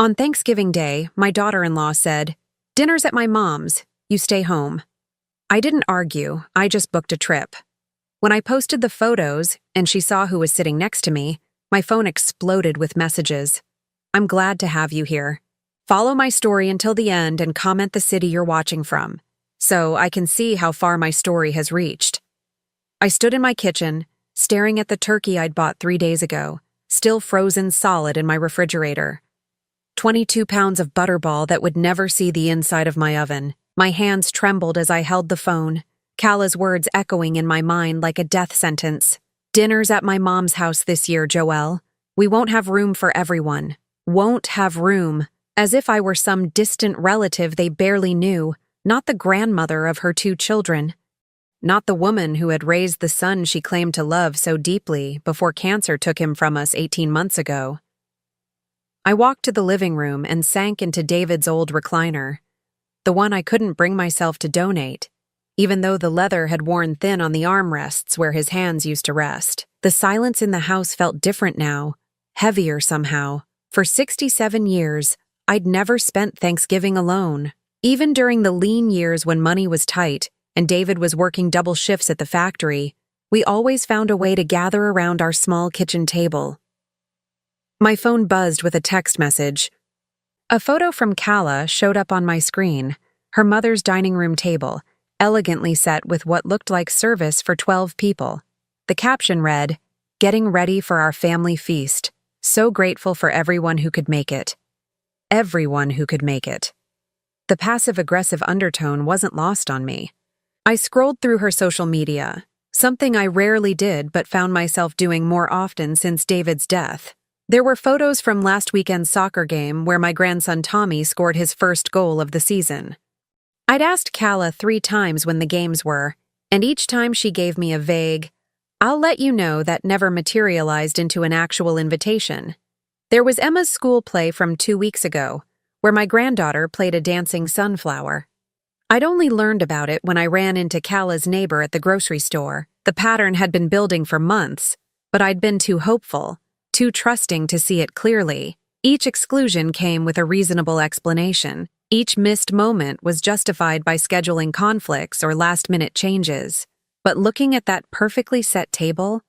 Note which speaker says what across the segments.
Speaker 1: On Thanksgiving Day, my daughter-in-law said, "Dinner's at my mom's. You stay home." I didn't argue, I just booked a trip. When I posted the photos and she saw who was sitting next to me, my phone exploded with messages. "I'm glad to have you here. Follow my story until the end and comment the city you're watching from, so I can see how far my story has reached." I stood in my kitchen, staring at the turkey I'd bought 3 days ago, still frozen solid in my refrigerator. 22 pounds of butterball that would never see the inside of my oven. My hands trembled as I held the phone, Kala's words echoing in my mind like a death sentence. "Dinner's at my mom's house this year, Joelle. We won't have room for everyone. Won't have room." As if I were some distant relative they barely knew, not the grandmother of her 2 children. Not the woman who had raised the son she claimed to love so deeply before cancer took him from us 18 months ago. I walked to the living room and sank into David's old recliner, the one I couldn't bring myself to donate, even though the leather had worn thin on the armrests where his hands used to rest. The silence in the house felt different now, heavier somehow. For 67 years, I'd never spent Thanksgiving alone. Even during the lean years when money was tight and David was working double shifts at the factory, we always found a way to gather around our small kitchen table. My phone buzzed with a text message. A photo from Kala showed up on my screen, her mother's dining room table, elegantly set with what looked like service for 12 people. The caption read, "Getting ready for our family feast. So grateful for everyone who could make it." Everyone who could make it. The passive-aggressive undertone wasn't lost on me. I scrolled through her social media, something I rarely did but found myself doing more often since David's death. There were photos from last weekend's soccer game where my grandson Tommy scored his first goal of the season. I'd asked Kala 3 times when the games were, and each time she gave me a vague, "I'll let you know," that never materialized into an actual invitation. There was Emma's school play from 2 weeks ago, where my granddaughter played a dancing sunflower. I'd only learned about it when I ran into Kala's neighbor at the grocery store. The pattern had been building for months, but I'd been too hopeful, too trusting to see it clearly. Each exclusion came with a reasonable explanation. Each missed moment was justified by scheduling conflicts or last-minute changes. But looking at that perfectly set table,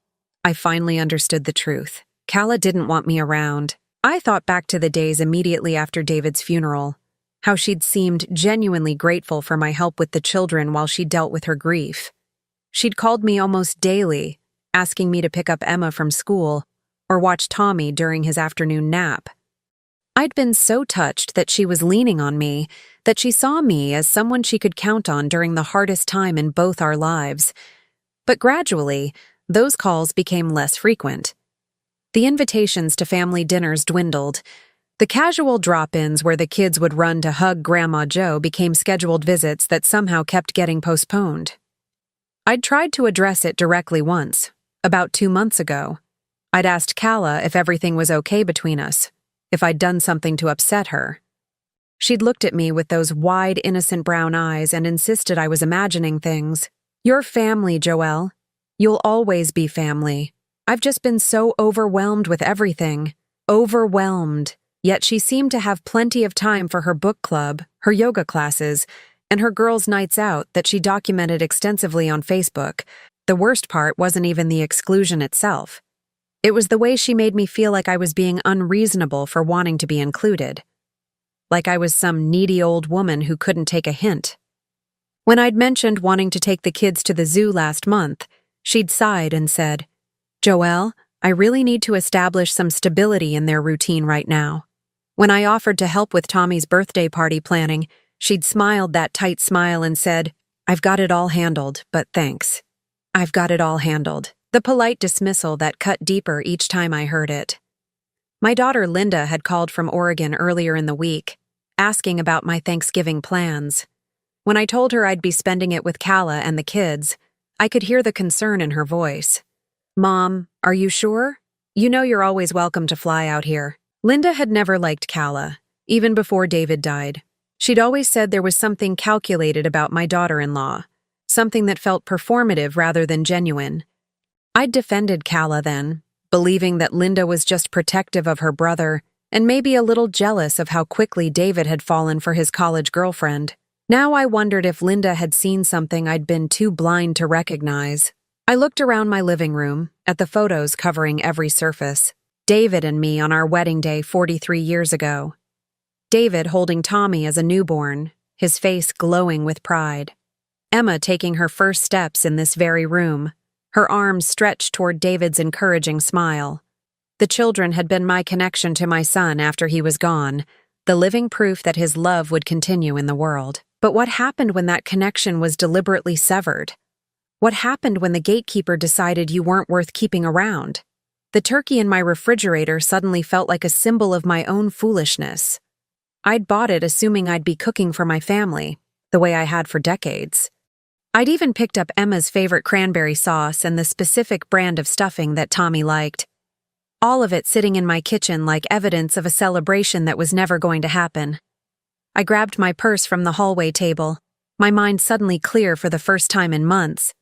Speaker 1: I finally understood the truth. Kala didn't want me around. I thought back to the days immediately after David's funeral, how she'd seemed genuinely grateful for my help with the children while she dealt with her grief. She'd called me almost daily, asking me to pick up Emma from school or watch Tommy during his afternoon nap. I'd been so touched that she was leaning on me, that she saw me as someone she could count on during the hardest time in both our lives. But gradually, those calls became less frequent. The invitations to family dinners dwindled. The casual drop-ins where the kids would run to hug Grandma Joe became scheduled visits that somehow kept getting postponed. I'd tried to address it directly once, about 2 months ago. I'd asked Kala if everything was okay between us, if I'd done something to upset her. She'd looked at me with those wide, innocent brown eyes and insisted I was imagining things. "You're family, Joelle. You'll always be family. I've just been so overwhelmed with everything." Overwhelmed. Yet she seemed to have plenty of time for her book club, her yoga classes, and her girls' nights out that she documented extensively on Facebook. The worst part wasn't even the exclusion itself. It was the way she made me feel like I was being unreasonable for wanting to be included. Like I was some needy old woman who couldn't take a hint. When I'd mentioned wanting to take the kids to the zoo last month, she'd sighed and said, "Joelle, I really need to establish some stability in their routine right now." When I offered to help with Tommy's birthday party planning, she'd smiled that tight smile and said, "I've got it all handled, but thanks. I've got it all handled." The polite dismissal that cut deeper each time I heard it. My daughter Linda had called from Oregon earlier in the week, asking about my Thanksgiving plans. When I told her I'd be spending it with Kala and the kids, I could hear the concern in her voice. "Mom, are you sure? You know you're always welcome to fly out here." Linda had never liked Kala, even before David died. She'd always said there was something calculated about my daughter-in-law, something that felt performative rather than genuine. I'd defended Kala then, believing that Linda was just protective of her brother, and maybe a little jealous of how quickly David had fallen for his college girlfriend. Now I wondered if Linda had seen something I'd been too blind to recognize. I looked around my living room, at the photos covering every surface. David and me on our wedding day 43 years ago. David holding Tommy as a newborn, his face glowing with pride. Emma taking her first steps in this very room, her arms stretched toward David's encouraging smile. The children had been my connection to my son after he was gone, the living proof that his love would continue in the world. But what happened when that connection was deliberately severed? What happened when the gatekeeper decided you weren't worth keeping around? The turkey in my refrigerator suddenly felt like a symbol of my own foolishness. I'd bought it assuming I'd be cooking for my family, the way I had for decades. I'd even picked up Emma's favorite cranberry sauce and the specific brand of stuffing that Tommy liked. All of it sitting in my kitchen like evidence of a celebration that was never going to happen. I grabbed my purse from the hallway table, my mind suddenly clear for the first time in months.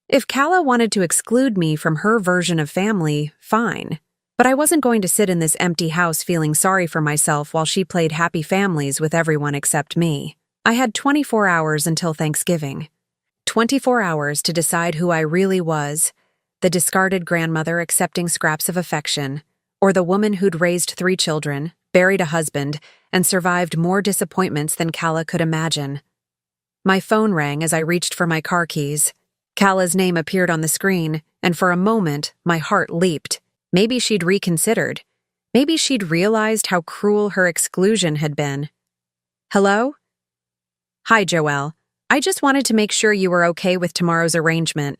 Speaker 1: If Calla wanted to exclude me from her version of family, fine. But I wasn't going to sit in this empty house feeling sorry for myself while she played happy families with everyone except me. I had 24 hours until Thanksgiving. 24 hours to decide who I really was, the discarded grandmother accepting scraps of affection, or the woman who'd raised 3 children, buried a husband, and survived more disappointments than Calla could imagine. My phone rang as I reached for my car keys. Calla's name appeared on the screen, and for a moment, my heart leaped. Maybe she'd reconsidered. Maybe she'd realized how cruel her exclusion had been. Hello? Hi, Joelle. I just wanted to make sure you were okay with tomorrow's arrangement.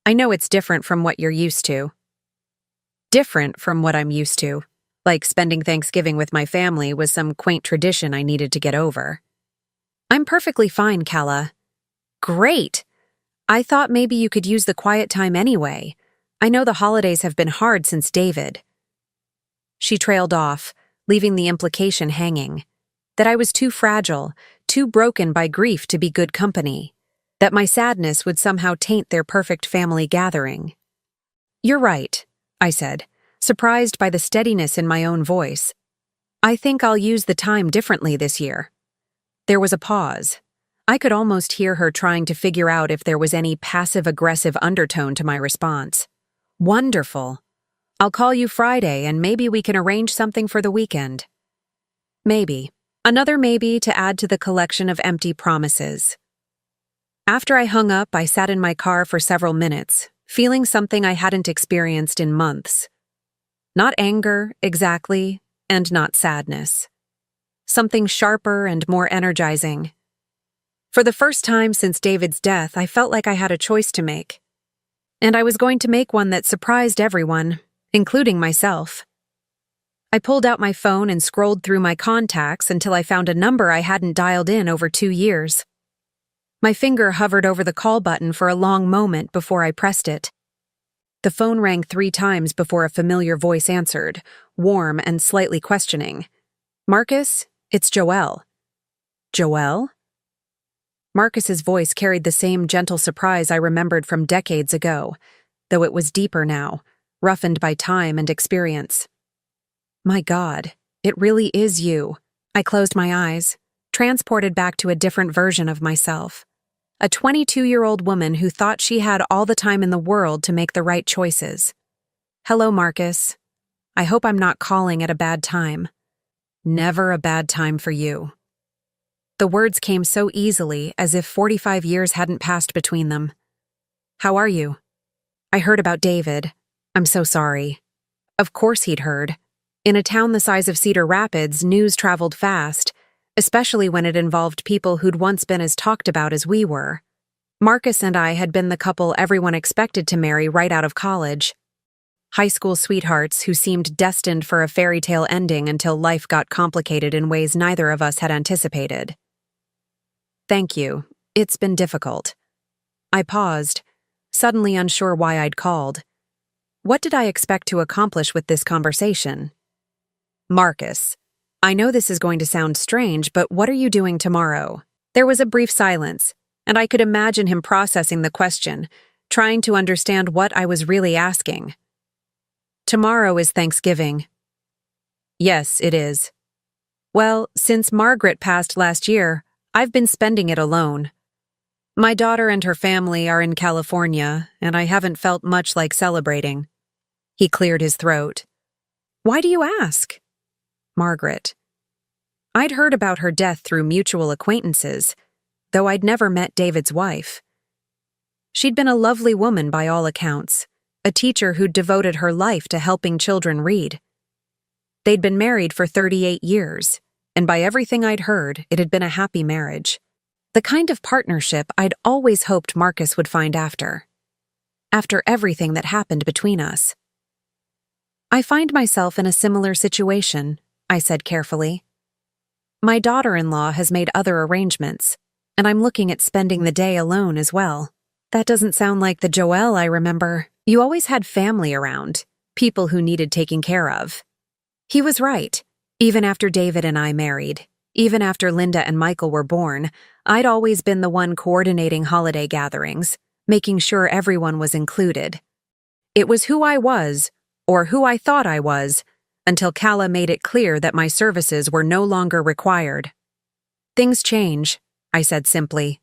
Speaker 1: I know it's different from what you're used to. Different from what I'm used to. Like spending Thanksgiving with my family was some quaint tradition I needed to get over. I'm perfectly fine, Calla. Great! I thought maybe you could use the quiet time anyway. I know the holidays have been hard since David. She trailed off, leaving the implication hanging. That I was too fragile, too broken by grief to be good company. That my sadness would somehow taint their perfect family gathering. You're right, I said, surprised by the steadiness in my own voice. I think I'll use the time differently this year. There was a pause. I could almost hear her trying to figure out if there was any passive-aggressive undertone to my response. Wonderful. I'll call you Friday and maybe we can arrange something for the weekend. Maybe. Another maybe to add to the collection of empty promises. After I hung up, I sat in my car for several minutes, feeling something I hadn't experienced in months. Not anger, exactly, and not sadness. Something sharper and more energizing. For the first time since David's death, I felt like I had a choice to make. And I was going to make one that surprised everyone, including myself. I pulled out my phone and scrolled through my contacts until I found a number I hadn't dialed in over 2 years. My finger hovered over the call button for a long moment before I pressed it. The phone rang 3 times before a familiar voice answered, warm and slightly questioning. Marcus, it's Joelle. Joelle? Marcus's voice carried the same gentle surprise I remembered from decades ago, though it was deeper now, roughened by time and experience. My God, it really is you. I closed my eyes, transported back to a different version of myself. A 22-year-old woman who thought she had all the time in the world to make the right choices. Hello, Marcus. I hope I'm not calling at a bad time. Never a bad time for you. The words came so easily, as if 45 years hadn't passed between them. How are you? I heard about David. I'm so sorry. Of course he'd heard. In a town the size of Cedar Rapids, news traveled fast, especially when it involved people who'd once been as talked about as we were. Marcus and I had been the couple everyone expected to marry right out of college. High school sweethearts who seemed destined for a fairy tale ending until life got complicated in ways neither of us had anticipated. Thank you. It's been difficult. I paused, suddenly unsure why I'd called. What did I expect to accomplish with this conversation? Marcus, I know this is going to sound strange, but what are you doing tomorrow? There was a brief silence, and I could imagine him processing the question, trying to understand what I was really asking. Tomorrow is Thanksgiving. Yes, it is. Well, since Margaret passed last year, I've been spending it alone. My daughter and her family are in California, and I haven't felt much like celebrating. He cleared his throat. Why do you ask? Margaret. I'd heard about her death through mutual acquaintances, though I'd never met David's wife. She'd been a lovely woman by all accounts, a teacher who'd devoted her life to helping children read. They'd been married for 38 years, and by everything I'd heard, it had been a happy marriage. The kind of partnership I'd always hoped Marcus would find after everything that happened between us. I find myself in a similar situation, I said carefully. My daughter-in-law has made other arrangements, and I'm looking at spending the day alone as well. That doesn't sound like the Joelle I remember. You always had family around, people who needed taking care of. He was right. Even after David and I married, even after Linda and Michael were born, I'd always been the one coordinating holiday gatherings, making sure everyone was included. It was who I was, or who I thought I was, until Calla made it clear that my services were no longer required. Things change, I said simply.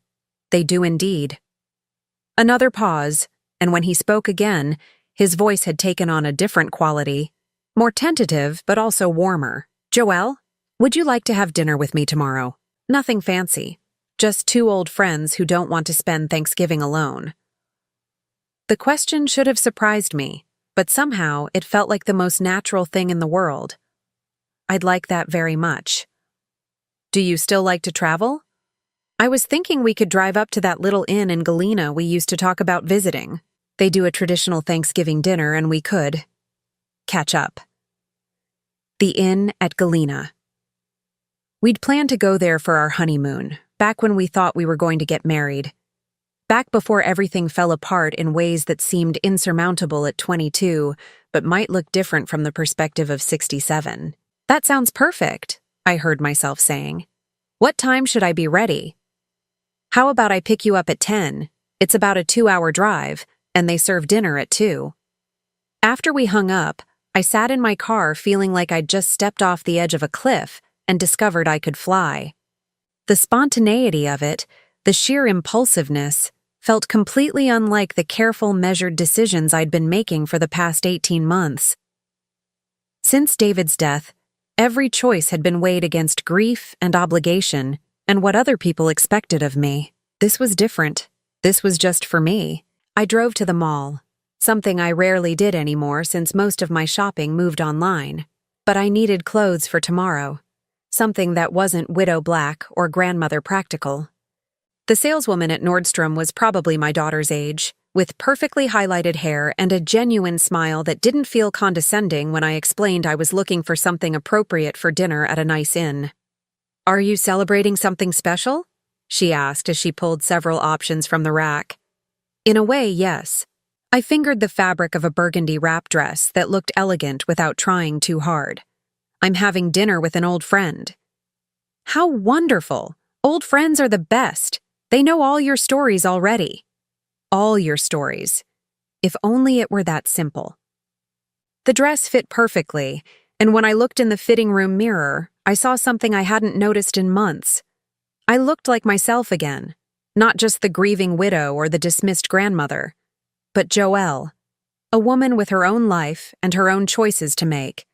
Speaker 1: They do indeed. Another pause, and when he spoke again, his voice had taken on a different quality, more tentative but also warmer. Joelle, would you like to have dinner with me tomorrow? Nothing fancy, just two old friends who don't want to spend Thanksgiving alone. The question should have surprised me, but somehow it felt like the most natural thing in the world. I'd like that very much. Do you still like to travel? I was thinking we could drive up to that little inn in Galena we used to talk about visiting. They do a traditional Thanksgiving dinner and we could catch up. The inn at Galena. We'd planned to go there for our honeymoon, back when we thought we were going to get married. Back before everything fell apart in ways that seemed insurmountable at 22, but might look different from the perspective of 67. That sounds perfect, I heard myself saying. What time should I be ready? How about I pick you up at 10? It's about a 2-hour drive, and they serve dinner at 2. After we hung up, I sat in my car feeling like I'd just stepped off the edge of a cliff and discovered I could fly. The spontaneity of it, the sheer impulsiveness, felt completely unlike the careful, measured decisions I'd been making for the past 18 months. Since David's death, every choice had been weighed against grief and obligation and what other people expected of me. This was different. This was just for me. I drove to the mall, something I rarely did anymore since most of my shopping moved online. But I needed clothes for tomorrow, something that wasn't widow black or grandmother practical. The saleswoman at Nordstrom was probably my daughter's age, with perfectly highlighted hair and a genuine smile that didn't feel condescending when I explained I was looking for something appropriate for dinner at a nice inn. Are you celebrating something special? She asked as she pulled several options from the rack. In a way, yes. I fingered the fabric of a burgundy wrap dress that looked elegant without trying too hard. I'm having dinner with an old friend. How wonderful! Old friends are the best. They know all your stories already. All your stories. If only it were that simple. The dress fit perfectly, and when I looked in the fitting room mirror, I saw something I hadn't noticed in months. I looked like myself again, not just the grieving widow or the dismissed grandmother, but Joelle, a woman with her own life and her own choices to make.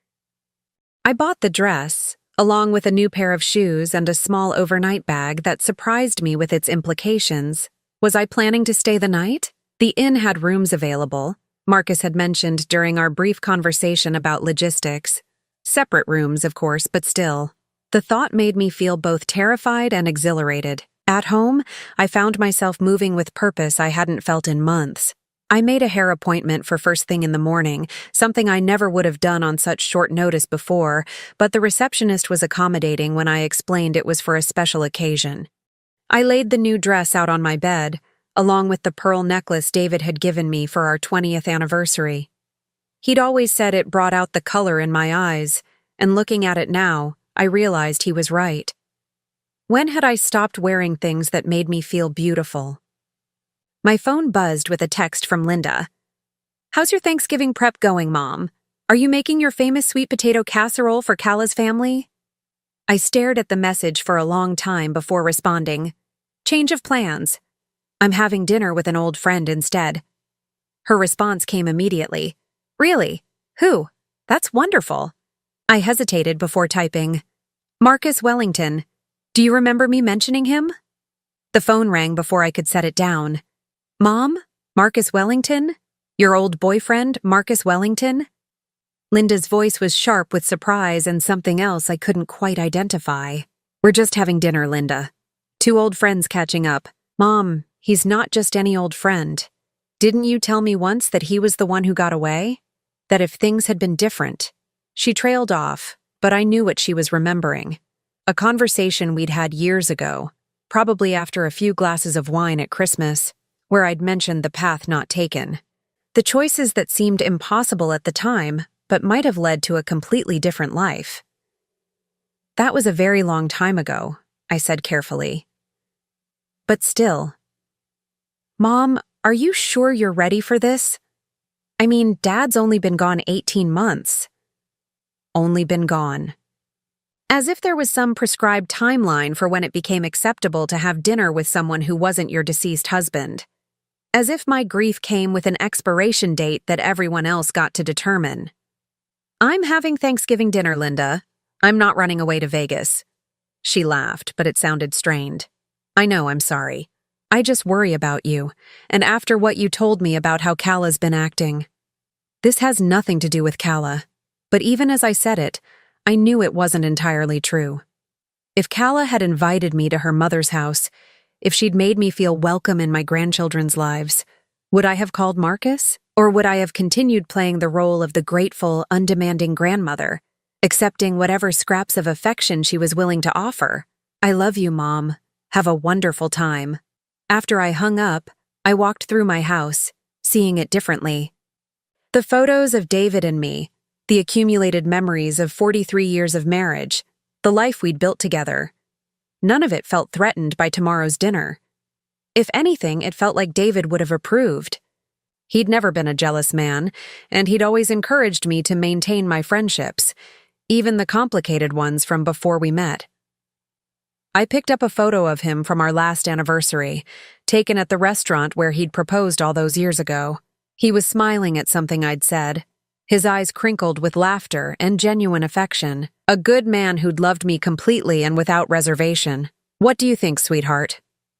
Speaker 1: I bought the dress, along with a new pair of shoes and a small overnight bag that surprised me with its implications. Was I planning to stay the night? The inn had rooms available, Marcus had mentioned during our brief conversation about logistics. Separate rooms, of course, but still. The thought made me feel both terrified and exhilarated. At home, I found myself moving with purpose I hadn't felt in months. I made a hair appointment for first thing in the morning, something I never would have done on such short notice before, but the receptionist was accommodating when I explained it was for a special occasion. I laid the new dress out on my bed, along with the pearl necklace David had given me for our 20th anniversary. He'd always said it brought out the color in my eyes, and looking at it now, I realized he was right. When had I stopped wearing things that made me feel beautiful? My phone buzzed with a text from Linda. "How's your Thanksgiving prep going, Mom? Are you making your famous sweet potato casserole for Kala's family? I stared at the message for a long time before responding. Change of plans. I'm having dinner with an old friend instead. Her response came immediately. Really? Who? That's wonderful. I hesitated before typing. Marcus Wellington. Do you remember me mentioning him? The phone rang before I could set it down. Mom? Marcus Wellington? Your old boyfriend, Marcus Wellington? Linda's voice was sharp with surprise and something else I couldn't quite identify. We're just having dinner, Linda. Two old friends catching up. Mom, he's not just any old friend. Didn't you tell me once that he was the one who got away? That if things had been different? She trailed off, but I knew what she was remembering. A conversation we'd had years ago, probably after a few glasses of wine at Christmas, where I'd mentioned the path not taken. The choices that seemed impossible at the time, but might have led to a completely different life. That was a very long time ago, I said carefully. But still. Mom, are you sure you're ready for this? I mean, Dad's only been gone 18 months. Only been gone. As if there was some prescribed timeline for when it became acceptable to have dinner with someone who wasn't your deceased husband. As if my grief came with an expiration date that everyone else got to determine. I'm having Thanksgiving dinner, Linda. I'm not running away to Vegas. She laughed, but it sounded strained. I know, I'm sorry. I just worry about you, and after what you told me about how Kala's been acting. This has nothing to do with Kala, but even as I said it, I knew it wasn't entirely true. If Kala had invited me to her mother's house, if she'd made me feel welcome in my grandchildren's lives, would I have called Marcus? Or would I have continued playing the role of the grateful, undemanding grandmother, accepting whatever scraps of affection she was willing to offer? I love you, Mom. Have a wonderful time. After I hung up, I walked through my house, seeing it differently. The photos of David and me, the accumulated memories of 43 years of marriage, the life we'd built together. None of it felt threatened by tomorrow's dinner. If anything, it felt like David would have approved. He'd never been a jealous man, and he'd always encouraged me to maintain my friendships, even the complicated ones from before we met. I picked up a photo of him from our last anniversary, taken at the restaurant where he'd proposed all those years ago. He was smiling at something I'd said, his eyes crinkled with laughter and genuine affection, a good man who'd loved me completely and without reservation. What do you think, sweetheart?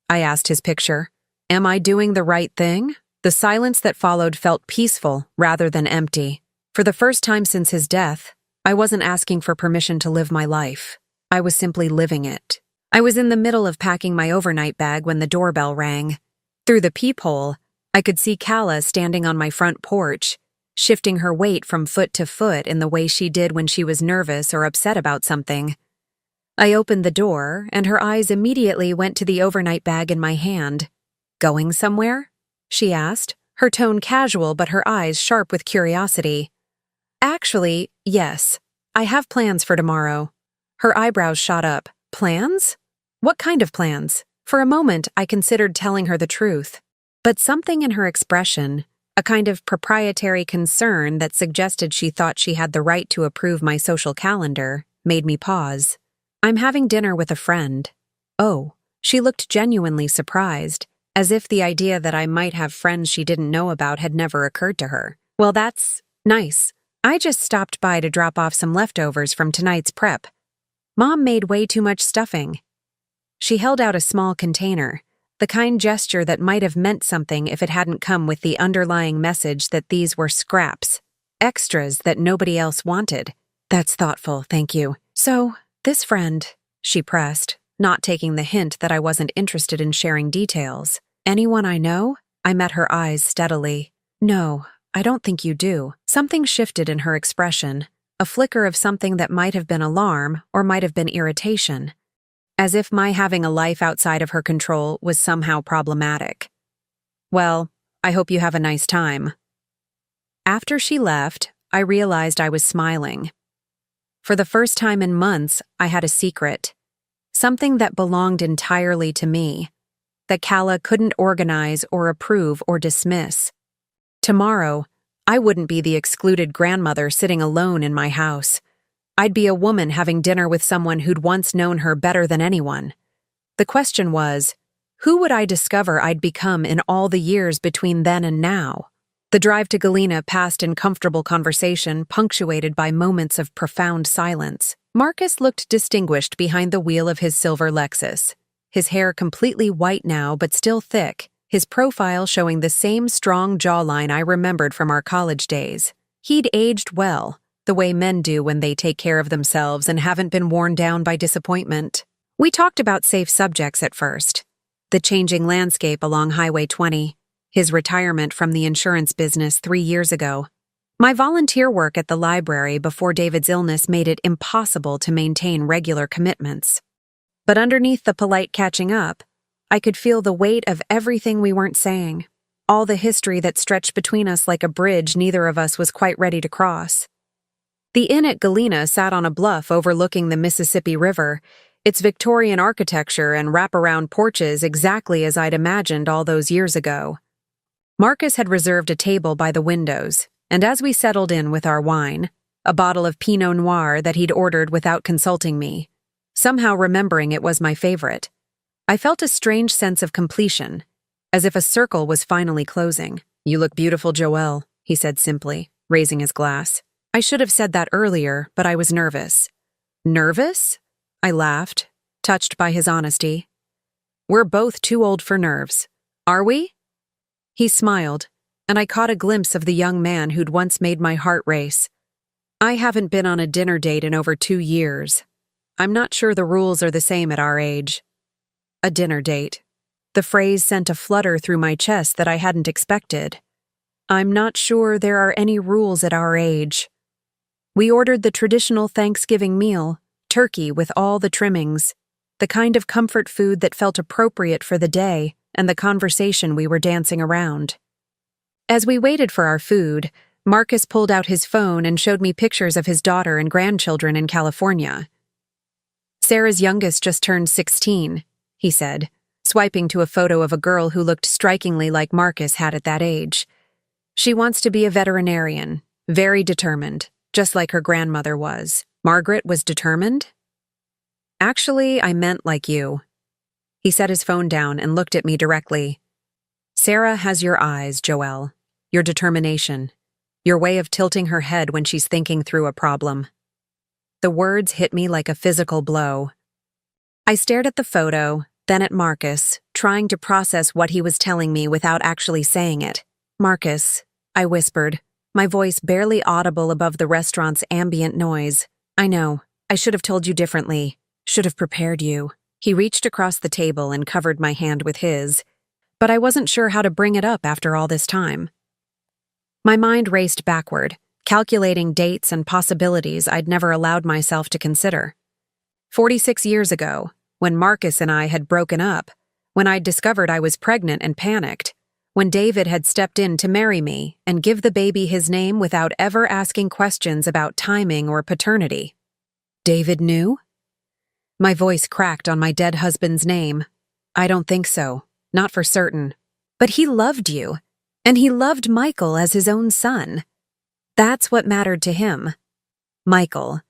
Speaker 1: I asked his picture. Am I doing the right thing? The silence that followed felt peaceful rather than empty. For the first time since his death, I wasn't asking for permission to live my life. I was simply living it. I was in the middle of packing my overnight bag when the doorbell rang. Through the peephole, I could see Kala standing on my front porch, shifting her weight from foot to foot in the way she did when she was nervous or upset about something. I opened the door, and her eyes immediately went to the overnight bag in my hand. Going somewhere? She asked, her tone casual but her eyes sharp with curiosity. Actually, yes. I have plans for tomorrow. Her eyebrows shot up. Plans? What kind of plans? For a moment, I considered telling her the truth. But something in her expression, a kind of proprietary concern that suggested she thought she had the right to approve my social calendar, made me pause. I'm having dinner with a friend. Oh, she looked genuinely surprised, as if the idea that I might have friends she didn't know about had never occurred to her. Well, that's nice. I just stopped by to drop off some leftovers from tonight's prep. Mom made way too much stuffing. She held out a small container, the kind gesture that might have meant something if it hadn't come with the underlying message that these were scraps, extras that nobody else wanted. That's thoughtful, thank you. So, this friend, she pressed, not taking the hint that I wasn't interested in sharing details. Anyone I know? I met her eyes steadily. No, I don't think you do. Something shifted in her expression, a flicker of something that might have been alarm or might have been irritation. As if my having a life outside of her control was somehow problematic. Well, I hope you have a nice time. After she left, I realized I was smiling. For the first time in months, I had a secret. Something that belonged entirely to me, that Kala couldn't organize or approve or dismiss. Tomorrow, I wouldn't be the excluded grandmother sitting alone in my house. I'd be a woman having dinner with someone who'd once known her better than anyone. The question was, who would I discover I'd become in all the years between then and now? The drive to Galena passed in comfortable conversation, punctuated by moments of profound silence. Marcus looked distinguished behind the wheel of his silver Lexus. His hair completely white now, but still thick, his profile showing the same strong jawline I remembered from our college days. He'd aged well, the way men do when they take care of themselves and haven't been worn down by disappointment. We talked about safe subjects at first. The changing landscape along Highway 20, his retirement from the insurance business 3 years ago, my volunteer work at the library before David's illness made it impossible to maintain regular commitments. But underneath the polite catching up, I could feel the weight of everything we weren't saying, all the history that stretched between us like a bridge neither of us was quite ready to cross. The inn at Galena sat on a bluff overlooking the Mississippi River, its Victorian architecture and wraparound porches exactly as I'd imagined all those years ago. Marcus had reserved a table by the windows, and as we settled in with our wine, a bottle of Pinot Noir that he'd ordered without consulting me, somehow remembering it was my favorite, I felt a strange sense of completion, as if a circle was finally closing. "You look beautiful, Joelle," he said simply, raising his glass. I should have said that earlier, but I was nervous. Nervous? I laughed, touched by his honesty. We're both too old for nerves. Are we? He smiled, and I caught a glimpse of the young man who'd once made my heart race. I haven't been on a dinner date in over 2 years. I'm not sure the rules are the same at our age. A dinner date. The phrase sent a flutter through my chest that I hadn't expected. I'm not sure there are any rules at our age. We ordered the traditional Thanksgiving meal, turkey with all the trimmings, the kind of comfort food that felt appropriate for the day and the conversation we were dancing around. As we waited for our food, Marcus pulled out his phone and showed me pictures of his daughter and grandchildren in California. Sarah's youngest just turned 16, he said, swiping to a photo of a girl who looked strikingly like Marcus had at that age. She wants to be a veterinarian, very determined, just like her grandmother was. Margaret was determined? Actually, I meant like you. He set his phone down and looked at me directly. Sarah has your eyes, Joelle, your determination, your way of tilting her head when she's thinking through a problem. The words hit me like a physical blow. I stared at the photo, then at Marcus, trying to process what he was telling me without actually saying it. Marcus, I whispered, my voice barely audible above the restaurant's ambient noise. I know, I should have told you differently, should have prepared you. He reached across the table and covered my hand with his, but I wasn't sure how to bring it up after all this time. My mind raced backward, calculating dates and possibilities I'd never allowed myself to consider. 46 years ago, when Marcus and I had broken up, when I'd discovered I was pregnant and panicked, when David had stepped in to marry me and give the baby his name without ever asking questions about timing or paternity. David knew? My voice cracked on my dead husband's name. I don't think so, not for certain. But he loved you, and he loved Michael as his own son. That's what mattered to him. Michael,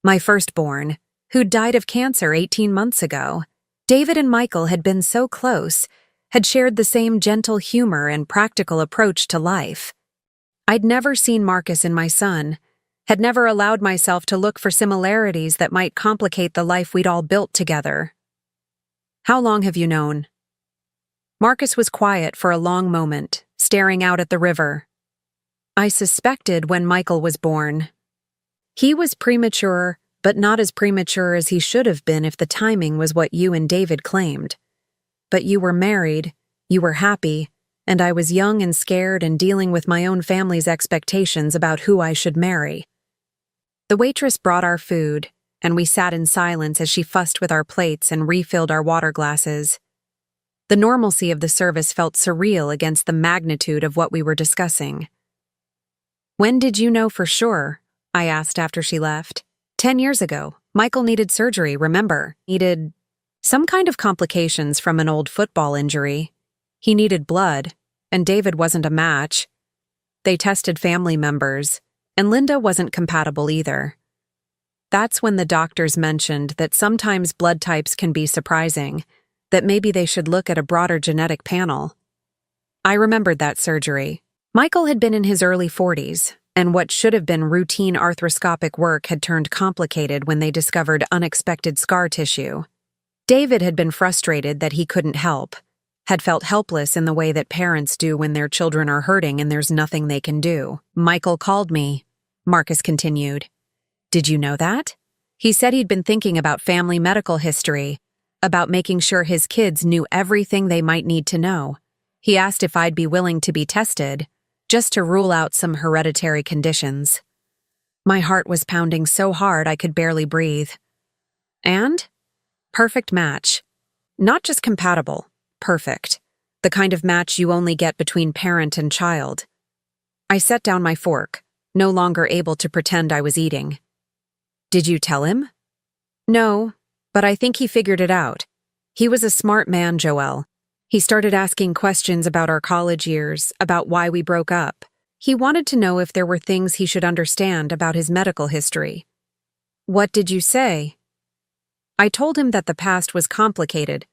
Speaker 1: my firstborn, who died of cancer 18 months ago. David and Michael had been so close, had shared the same gentle humor and practical approach to life. I'd never seen Marcus in my son, had never allowed myself to look for similarities that might complicate the life we'd all built together. How long have you known? Marcus was quiet for a long moment, staring out at the river. I suspected when Michael was born. He was premature, but not as premature as he should have been if the timing was what you and David claimed. But you were married, you were happy, and I was young and scared and dealing with my own family's expectations about who I should marry. The waitress brought our food, and we sat in silence as she fussed with our plates and refilled our water glasses. The normalcy of the service felt surreal against the magnitude of what we were discussing. When did you know for sure? I asked after she left. 10 years ago, Michael needed surgery, remember? Needed some kind of complications from an old football injury. He needed blood, and David wasn't a match. They tested family members, and Linda wasn't compatible either. That's when the doctors mentioned that sometimes blood types can be surprising, that maybe they should look at a broader genetic panel. I remembered that surgery. Michael had been in his early 40s, and what should have been routine arthroscopic work had turned complicated when they discovered unexpected scar tissue. David had been frustrated that he couldn't help, had felt helpless in the way that parents do when their children are hurting and there's nothing they can do. Michael called me, Marcus continued. Did you know that? He said he'd been thinking about family medical history, about making sure his kids knew everything they might need to know. He asked if I'd be willing to be tested, just to rule out some hereditary conditions. My heart was pounding so hard I could barely breathe. And? Perfect match. Not just compatible, perfect. The kind of match you only get between parent and child. I set down my fork, no longer able to pretend I was eating. Did you tell him? No, but I think he figured it out. He was a smart man, Joelle. He started asking questions about our college years, about why we broke up. He wanted to know if there were things he should understand about his medical history. What did you say? I told him that the past was complicated,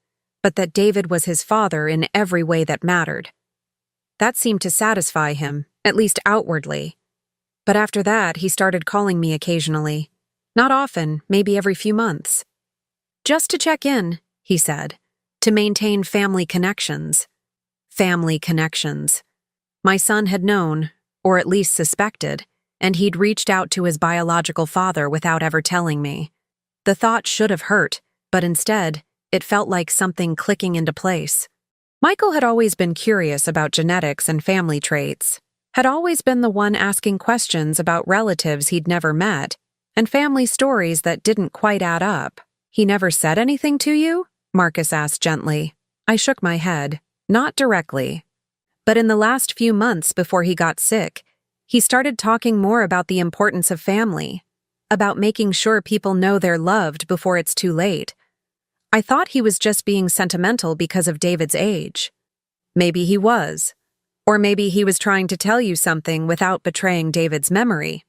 Speaker 1: but that David was his father in every way that mattered. That seemed to satisfy him, at least outwardly. But after that, he started calling me occasionally. Not often, maybe every few months. Just to check in, he said. To maintain family connections. Family connections. My son had known, or at least suspected, and he'd reached out to his biological father without ever telling me. The thought should have hurt, but instead, it felt like something clicking into place. Michael had always been curious about genetics and family traits, had always been the one asking questions about relatives he'd never met, and family stories that didn't quite add up. He never said anything to you? Marcus asked gently. I shook my head. Not directly. But in the last few months before he got sick, he started talking more about the importance of family, about making sure people know they're loved before it's too late. I thought he was just being sentimental because of David's age. Maybe he was. Or maybe he was trying to tell you something without betraying David's memory.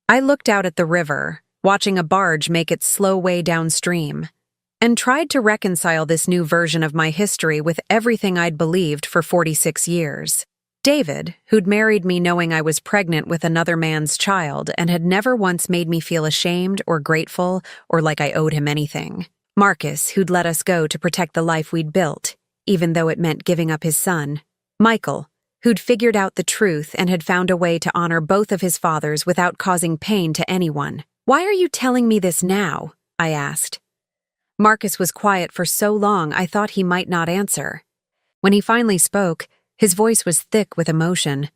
Speaker 1: I looked out at the river, watching a barge make its slow way downstream, and tried to reconcile this new version of my history with everything I'd believed for 46 years. David, who'd married me knowing I was pregnant with another man's child and had never once made me feel ashamed or grateful or like I owed him anything. Marcus, who'd let us go to protect the life we'd built, even though it meant giving up his son. Michael, who'd figured out the truth and had found a way to honor both of his fathers without causing pain to anyone. Why are you telling me this now? I asked. Marcus was quiet for so long I thought he might not answer. When he finally spoke, his voice was thick with emotion.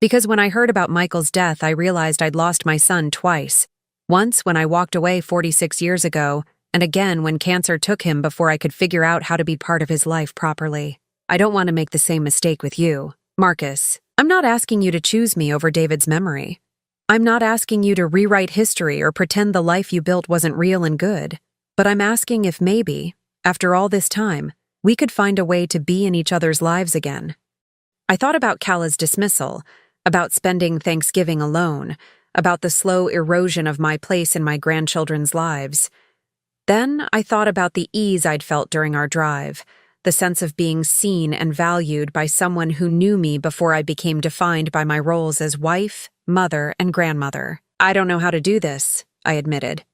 Speaker 1: Because when I heard about Michael's death, I realized I'd lost my son twice. Once when I walked away 46 years ago, and again when cancer took him before I could figure out how to be part of his life properly. I don't want to make the same mistake with you. Marcus, I'm not asking you to choose me over David's memory. I'm not asking you to rewrite history or pretend the life you built wasn't real and good. But I'm asking if maybe, after all this time, we could find a way to be in each other's lives again. I thought about Kala's dismissal, about spending Thanksgiving alone, about the slow erosion of my place in my grandchildren's lives. Then I thought about the ease I'd felt during our drive, the sense of being seen and valued by someone who knew me before I became defined by my roles as wife, mother, and grandmother. I don't know how to do this, I admitted.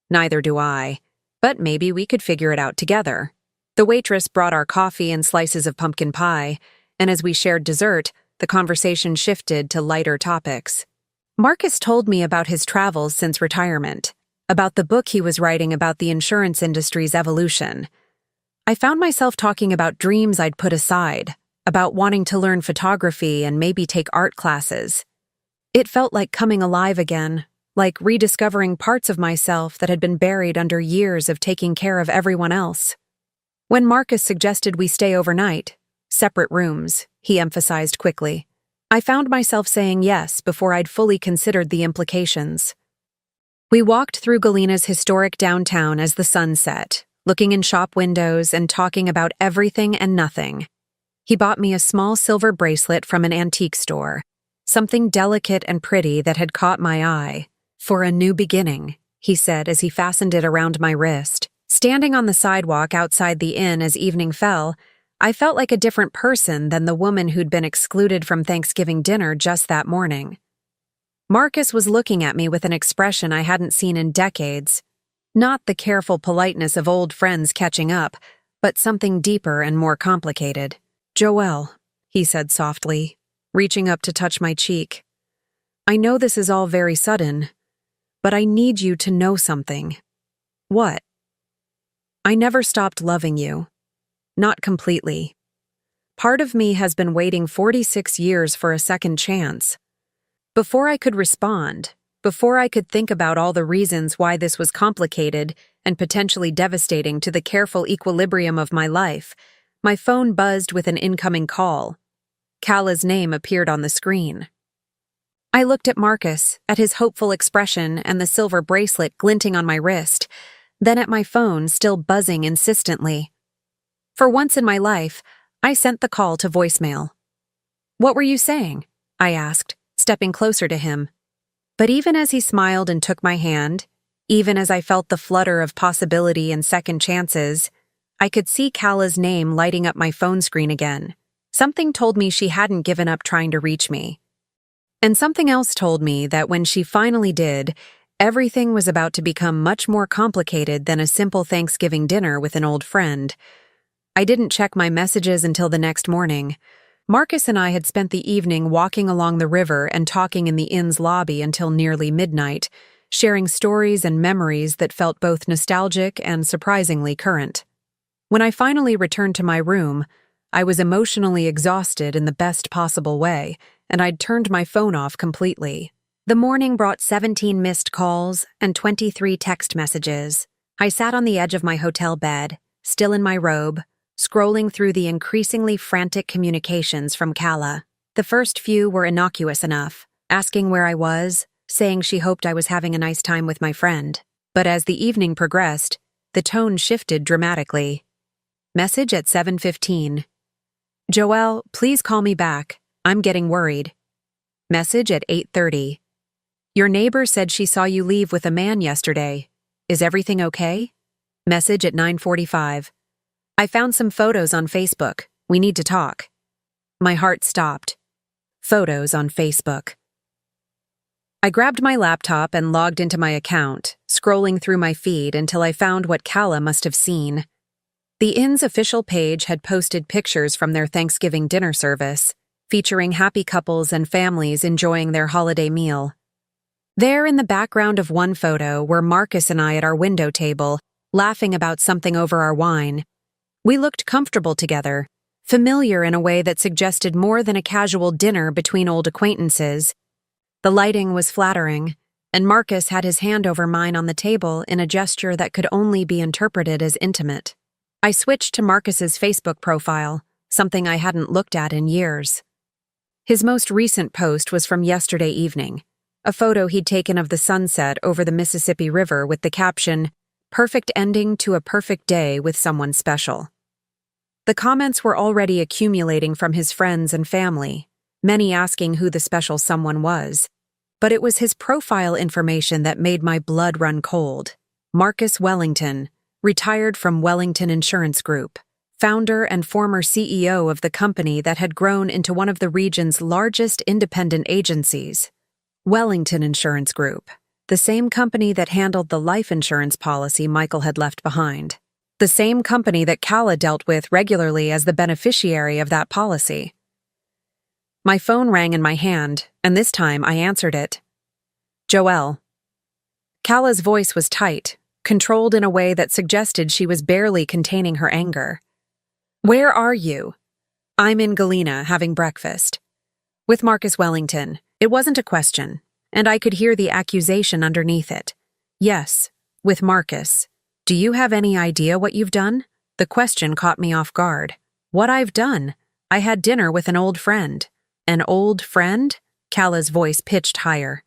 Speaker 1: Neither do I. But maybe we could figure it out together. The waitress brought our coffee and slices of pumpkin pie, and as we shared dessert, the conversation shifted to lighter topics. Marcus told me about his travels since retirement, about the book he was writing about the insurance industry's evolution. I found myself talking about dreams I'd put aside, about wanting to learn photography and maybe take art classes. It felt like coming alive again, like rediscovering parts of myself that had been buried under years of taking care of everyone else. When Marcus suggested we stay overnight, separate rooms, he emphasized quickly, I found myself saying yes before I'd fully considered the implications. We walked through Galena's historic downtown as the sun set, looking in shop windows and talking about everything and nothing. He bought me a small silver bracelet from an antique store, something delicate and pretty that had caught my eye. "For a new beginning," he said as he fastened it around my wrist. Standing on the sidewalk outside the inn as evening fell, I felt like a different person than the woman who'd been excluded from Thanksgiving dinner just that morning. Marcus was looking at me with an expression I hadn't seen in decades. Not the careful politeness of old friends catching up, but something deeper and more complicated. "Joelle," he said softly, reaching up to touch my cheek. "I know this is all very sudden, but I need you to know something." "What?" "I never stopped loving you. Not completely. Part of me has been waiting 46 years for a second chance." Before I could respond, before I could think about all the reasons why this was complicated and potentially devastating to the careful equilibrium of my life, my phone buzzed with an incoming call. Kala's name appeared on the screen. I looked at Marcus, at his hopeful expression and the silver bracelet glinting on my wrist, then at my phone still buzzing insistently. For once in my life, I sent the call to voicemail. "What were you saying?" I asked, stepping closer to him. But even as he smiled and took my hand, even as I felt the flutter of possibility and second chances, I could see Kala's name lighting up my phone screen again. Something told me she hadn't given up trying to reach me. And something else told me that when she finally did, everything was about to become much more complicated than a simple Thanksgiving dinner with an old friend. I didn't check my messages until the next morning. Marcus and I had spent the evening walking along the river and talking in the inn's lobby until nearly midnight, sharing stories and memories that felt both nostalgic and surprisingly current. When I finally returned to my room, I was emotionally exhausted in the best possible way, and I'd turned my phone off completely. The morning brought 17 missed calls and 23 text messages. I sat on the edge of my hotel bed, still in my robe, scrolling through the increasingly frantic communications from Kala. The first few were innocuous enough, asking where I was, saying she hoped I was having a nice time with my friend. But as the evening progressed, the tone shifted dramatically. Message at 7:15. "Joelle, please call me back. I'm getting worried." Message at 8:30. "Your neighbor said she saw you leave with a man yesterday. Is everything okay?" Message at 9:45. "I found some photos on Facebook. We need to talk." My heart stopped. Photos on Facebook. I grabbed my laptop and logged into my account, scrolling through my feed until I found what Kala must have seen. The inn's official page had posted pictures from their Thanksgiving dinner service, featuring happy couples and families enjoying their holiday meal. There in the background of one photo were Marcus and I at our window table, laughing about something over our wine. We looked comfortable together, familiar in a way that suggested more than a casual dinner between old acquaintances. The lighting was flattering, and Marcus had his hand over mine on the table in a gesture that could only be interpreted as intimate. I switched to Marcus's Facebook profile, something I hadn't looked at in years. His most recent post was from yesterday evening, a photo he'd taken of the sunset over the Mississippi River with the caption, "Perfect ending to a perfect day with someone special." The comments were already accumulating from his friends and family, many asking who the special someone was. But it was his profile information that made my blood run cold. Marcus Wellington, retired from Wellington Insurance Group, founder and former CEO of the company that had grown into one of the region's largest independent agencies. Wellington Insurance Group, the same company that handled the life insurance policy Michael had left behind. The same company that Kala dealt with regularly as the beneficiary of that policy. My phone rang in my hand, and this time I answered it. "Joelle." Kala's voice was tight, controlled in a way that suggested she was barely containing her anger. "Where are you?" "I'm in Galena having breakfast." With Marcus Wellington. It wasn't a question, and I could hear the accusation underneath it. "Yes, with Marcus. Do you have any idea what you've done?" The question caught me off guard. What I've done? I had dinner with an old friend. An old friend? Kala's voice pitched higher.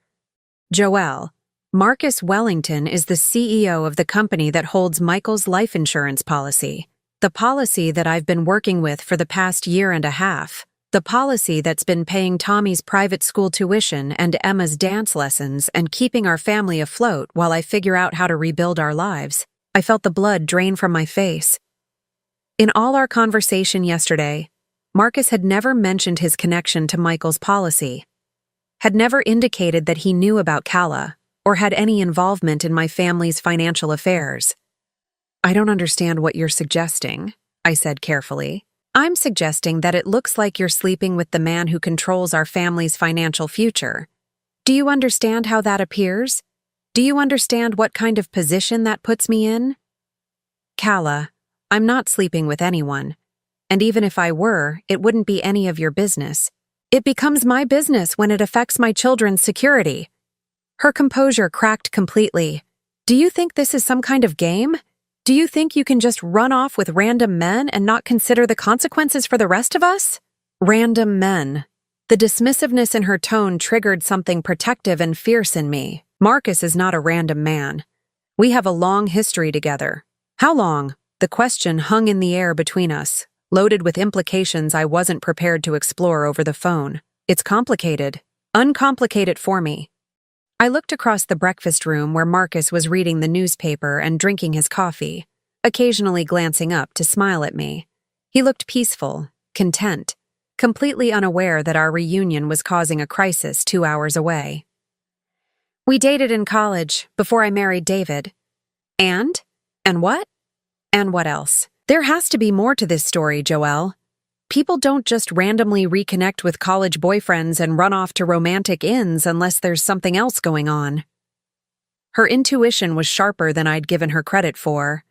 Speaker 1: "Joelle, Marcus Wellington is the CEO of the company that holds Michael's life insurance policy. The policy that I've been working with for the past year and a half. The policy that's been paying Tommy's private school tuition and Emma's dance lessons and keeping our family afloat while I figure out how to rebuild our lives. I felt the blood drain from my face. In all our conversation yesterday, Marcus had never mentioned his connection to Michael's policy, had never indicated that he knew about Calla or had any involvement in my family's financial affairs. "I don't understand what you're suggesting," I said carefully. "I'm suggesting that it looks like you're sleeping with the man who controls our family's financial future. Do you understand how that appears? Do you understand what kind of position that puts me in? Calla, I'm not sleeping with anyone. And even if I were, it wouldn't be any of your business. It becomes my business when it affects my children's security." Her composure cracked completely. "Do you think this is some kind of game? Do you think you can just run off with random men and not consider the consequences for the rest of us?" Random men. The dismissiveness in her tone triggered something protective and fierce in me. Marcus is not a random man. We have a long history together. How long? The question hung in the air between us, loaded with implications I wasn't prepared to explore over the phone. It's complicated. Uncomplicate it for me. I looked across the breakfast room where Marcus was reading the newspaper and drinking his coffee, occasionally glancing up to smile at me. He looked peaceful, content, completely unaware that our reunion was causing a crisis 2 hours away. "We dated in college, before I married David. And? And what? And what else? There has to be more to this story, Joelle. People don't just randomly reconnect with college boyfriends and run off to romantic inns unless there's something else going on." Her intuition was sharper than I'd given her credit for,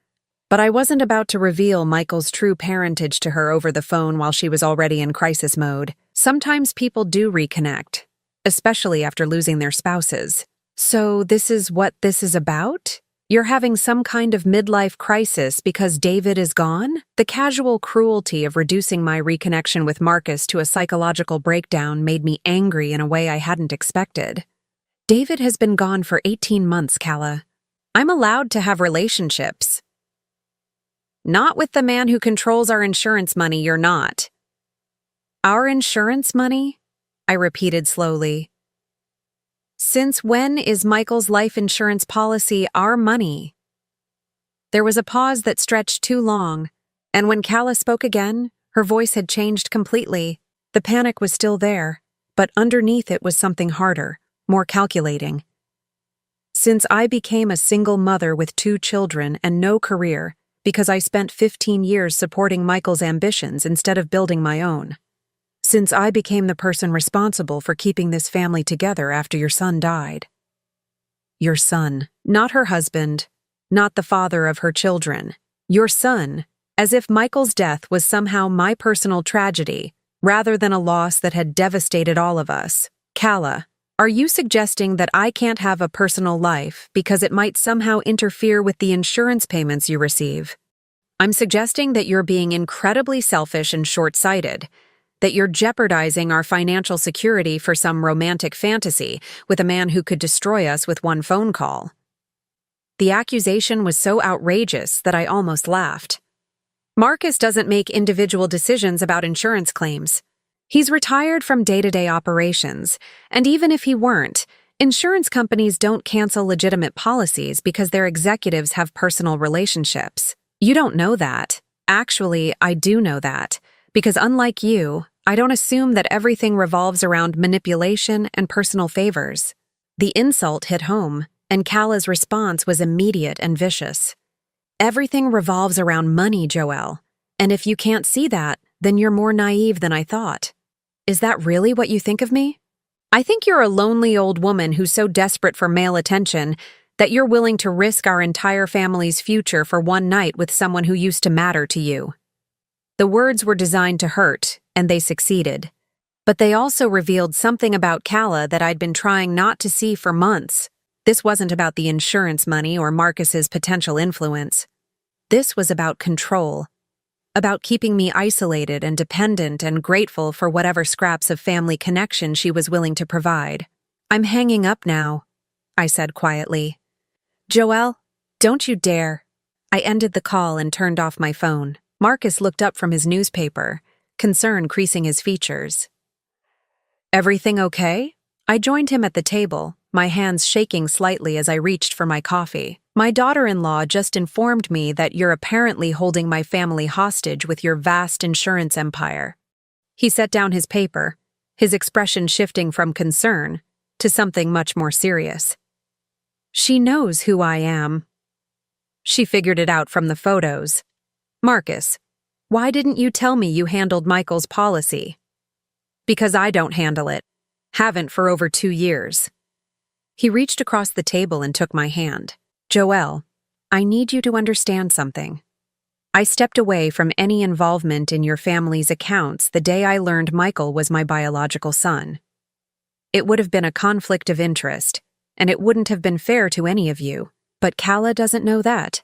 Speaker 1: but I wasn't about to reveal Michael's true parentage to her over the phone while she was already in crisis mode. Sometimes people do reconnect, especially after losing their spouses. "So this is what this is about? You're having some kind of midlife crisis because David is gone?" The casual cruelty of reducing my reconnection with Marcus to a psychological breakdown made me angry in a way I hadn't expected. "David has been gone for 18 months, Calla. I'm allowed to have relationships." "Not with the man who controls our insurance money, you're not." "Our insurance money?" I repeated slowly. "Since when is Michael's life insurance policy our money?" There was a pause that stretched too long, and when Calla spoke again, her voice had changed completely. The panic was still there, but underneath it was something harder, more calculating. "Since I became a single mother with 2 children and no career, because I spent 15 years supporting Michael's ambitions instead of building my own. Since I became the person responsible for keeping this family together after your son died." Your son, not her husband, not the father of her children. Your son, as if Michael's death was somehow my personal tragedy, rather than a loss that had devastated all of us. Calla, are you suggesting that I can't have a personal life because it might somehow interfere with the insurance payments you receive? I'm suggesting that you're being incredibly selfish and short-sighted, that you're jeopardizing our financial security for some romantic fantasy with a man who could destroy us with one phone call. The accusation was so outrageous that I almost laughed. Marcus doesn't make individual decisions about insurance claims. He's retired from day-to-day operations, and even if he weren't, insurance companies don't cancel legitimate policies because their executives have personal relationships. You don't know that. Actually, I do know that. Because unlike you, I don't assume that everything revolves around manipulation and personal favors. The insult hit home, and Calla's response was immediate and vicious. "Everything revolves around money, Joelle. And if you can't see that, then you're more naive than I thought. Is that really what you think of me? I think you're a lonely old woman who's so desperate for male attention that you're willing to risk our entire family's future for one night with someone who used to matter to you." The words were designed to hurt, and they succeeded. But they also revealed something about Calla that I'd been trying not to see for months. This wasn't about the insurance money or Marcus's potential influence. This was about control, about keeping me isolated and dependent and grateful for whatever scraps of family connection she was willing to provide. "I'm hanging up now," I said quietly. "Joelle, don't you dare." I ended the call and turned off my phone. Marcus looked up from his newspaper, concern creasing his features. "Everything okay?" I joined him at the table, my hands shaking slightly as I reached for my coffee. "My daughter-in-law just informed me that you're apparently holding my family hostage with your vast insurance empire." He set down his paper, his expression shifting from concern to something much more serious. "She knows who I am. She figured it out from the photos. Marcus, why didn't you tell me you handled Michael's policy?" "Because I don't handle it. Haven't for over 2 years." He reached across the table and took my hand. "Joelle, I need you to understand something. I stepped away from any involvement in your family's accounts the day I learned Michael was my biological son. It would have been a conflict of interest, and it wouldn't have been fair to any of you, but Kala doesn't know that.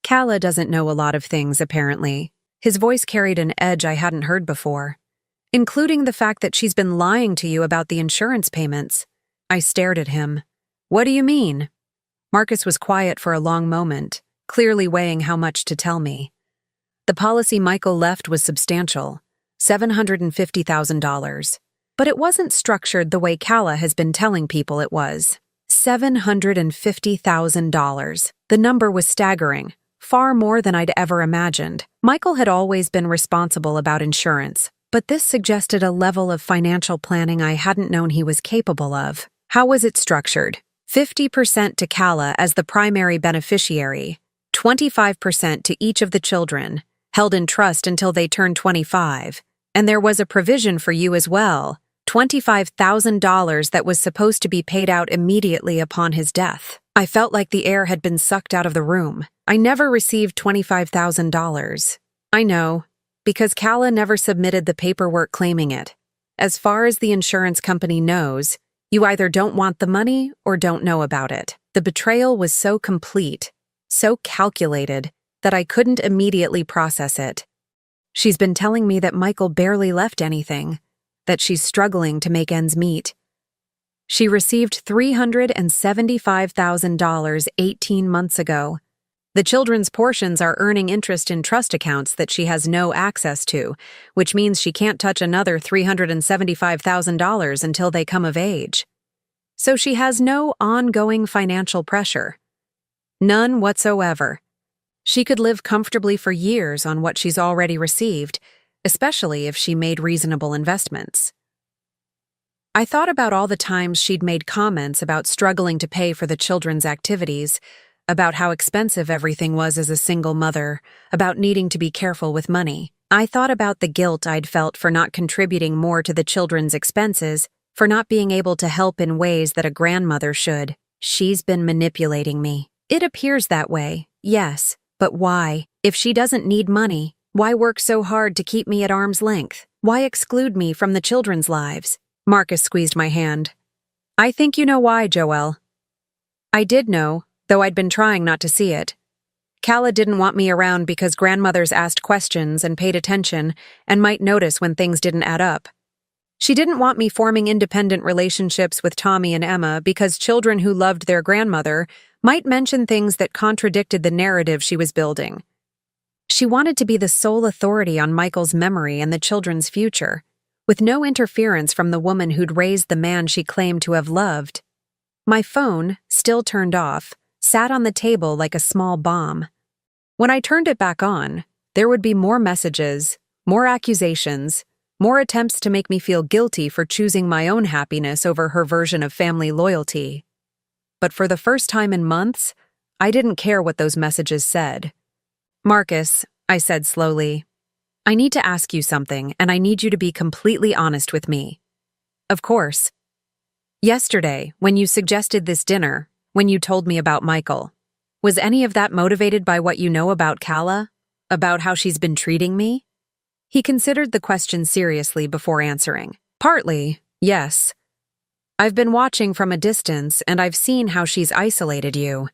Speaker 1: Kala doesn't know a lot of things, apparently." His voice carried an edge I hadn't heard before, including the fact that she's been lying to you about the insurance payments. I stared at him. "What do you mean?" Marcus was quiet for a long moment, clearly weighing how much to tell me. The policy Michael left was substantial, $750,000. But it wasn't structured the way Kala has been telling people it was. $750,000. The number was staggering, far more than I'd ever imagined. Michael had always been responsible about insurance, but this suggested a level of financial planning I hadn't known he was capable of. How was it structured? 50% to Kala as the primary beneficiary, 25% to each of the children, held in trust until they turned 25, and there was a provision for you as well, $25,000 that was supposed to be paid out immediately upon his death. I felt like the air had been sucked out of the room. I never received $25,000. I know, because Kala never submitted the paperwork claiming it. As far as the insurance company knows, you either don't want the money or don't know about it. The betrayal was so complete, so calculated, that I couldn't immediately process it. She's been telling me that Michael barely left anything, that she's struggling to make ends meet. She received $375,000 18 months ago. The children's portions are earning interest in trust accounts that she has no access to, which means she can't touch another $375,000 until they come of age. So she has no ongoing financial pressure. None whatsoever. She could live comfortably for years on what she's already received, especially if she made reasonable investments. I thought about all the times she'd made comments about struggling to pay for the children's activities, about how expensive everything was as a single mother, about needing to be careful with money. I thought about the guilt I'd felt for not contributing more to the children's expenses, for not being able to help in ways that a grandmother should. She's been manipulating me. It appears that way, yes, but why? If she doesn't need money, why work so hard to keep me at arm's length? Why exclude me from the children's lives? Marcus squeezed my hand. "I think you know why, Joelle." I did know, though I'd been trying not to see it. Kala didn't want me around because grandmothers asked questions and paid attention and might notice when things didn't add up. She didn't want me forming independent relationships with Tommy and Emma because children who loved their grandmother might mention things that contradicted the narrative she was building. She wanted to be the sole authority on Michael's memory and the children's future, with no interference from the woman who'd raised the man she claimed to have loved. My phone, still turned off, sat on the table like a small bomb. When I turned it back on, there would be more messages, more accusations, more attempts to make me feel guilty for choosing my own happiness over her version of family loyalty. But for the first time in months, I didn't care what those messages said. "Marcus," I said slowly, "I need to ask you something, and I need you to be completely honest with me." "Of course." "Yesterday, when you suggested this dinner, when you told me about Michael, was any of that motivated by what you know about Kala? About how she's been treating me?" He considered the question seriously before answering. "Partly, yes. I've been watching from a distance and I've seen how she's isolated you.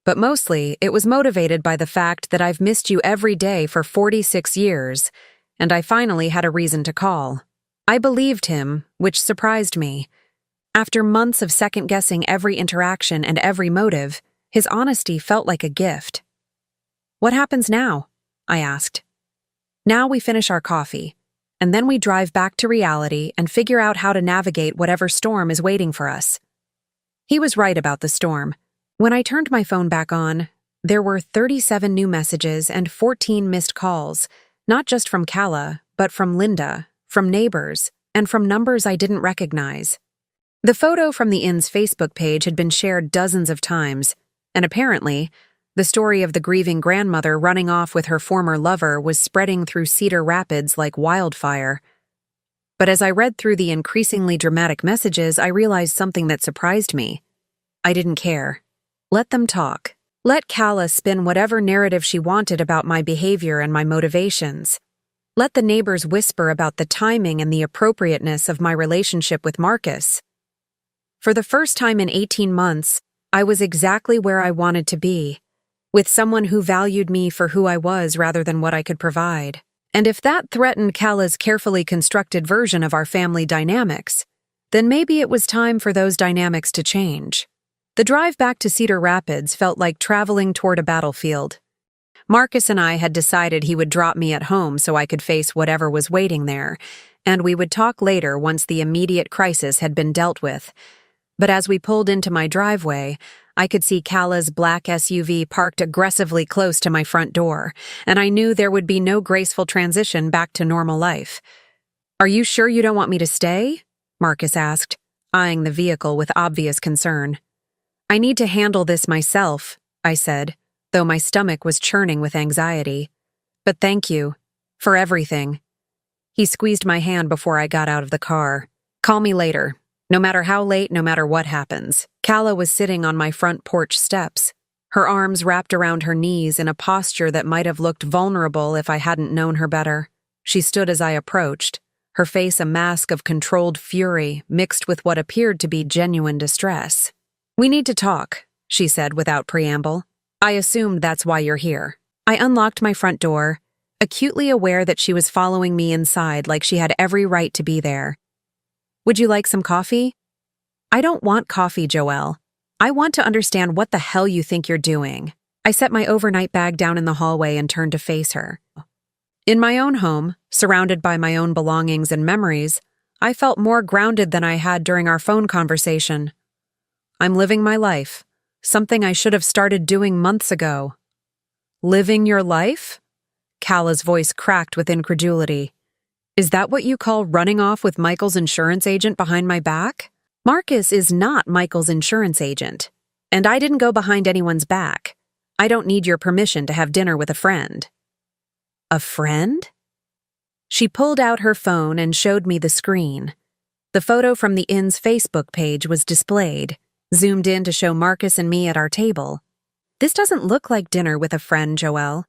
Speaker 1: But mostly, it was motivated by the fact that I've missed you every day for 46 years, and I finally had a reason to call." I believed him, which surprised me. After months of second-guessing every interaction and every motive, his honesty felt like a gift. "What happens now?" I asked. Now we finish our coffee, and then we drive back to reality and figure out how to navigate whatever storm is waiting for us. He was right about the storm. When I turned my phone back on, there were 37 new messages and 14 missed calls, not just from Kala, but from Linda, from neighbors, and from numbers I didn't recognize. The photo from the inn's Facebook page had been shared dozens of times, and apparently, the story of the grieving grandmother running off with her former lover was spreading through Cedar Rapids like wildfire. But as I read through the increasingly dramatic messages, I realized something that surprised me. I didn't care. Let them talk. Let Kala spin whatever narrative she wanted about my behavior and my motivations. Let the neighbors whisper about the timing and the appropriateness of my relationship with Marcus. For the first time in 18 months, I was exactly where I wanted to be, with someone who valued me for who I was rather than what I could provide. And if that threatened Kala's carefully constructed version of our family dynamics, then maybe it was time for those dynamics to change. The drive back to Cedar Rapids felt like traveling toward a battlefield. Marcus and I had decided he would drop me at home so I could face whatever was waiting there, and we would talk later once the immediate crisis had been dealt with. But as we pulled into my driveway, I could see Kala's black SUV parked aggressively close to my front door, and I knew there would be no graceful transition back to normal life. "Are you sure you don't want me to stay?" Marcus asked, eyeing the vehicle with obvious concern. "I need to handle this myself," I said, though my stomach was churning with anxiety. "But thank you. For everything." He squeezed my hand before I got out of the car. "Call me later. No matter how late, no matter what happens." Kala was sitting on my front porch steps, her arms wrapped around her knees in a posture that might have looked vulnerable if I hadn't known her better. She stood as I approached, her face a mask of controlled fury mixed with what appeared to be genuine distress. "We need to talk," she said without preamble. "I assumed that's why you're here." I unlocked my front door, acutely aware that she was following me inside like she had every right to be there. "Would you like some coffee?" "I don't want coffee, Joelle. I want to understand what the hell you think you're doing." I set my overnight bag down in the hallway and turned to face her. In my own home, surrounded by my own belongings and memories, I felt more grounded than I had during our phone conversation. I'm living my life, something I should have started doing months ago. "Living your life?" Kala's voice cracked with incredulity. "Is that what you call running off with Michael's insurance agent behind my back?" Marcus is not Michael's insurance agent, and I didn't go behind anyone's back. I don't need your permission to have dinner with a friend. "A friend?" She pulled out her phone and showed me the screen. The photo from the inn's Facebook page was displayed, zoomed in to show Marcus and me at our table. "This doesn't look like dinner with a friend, Joelle.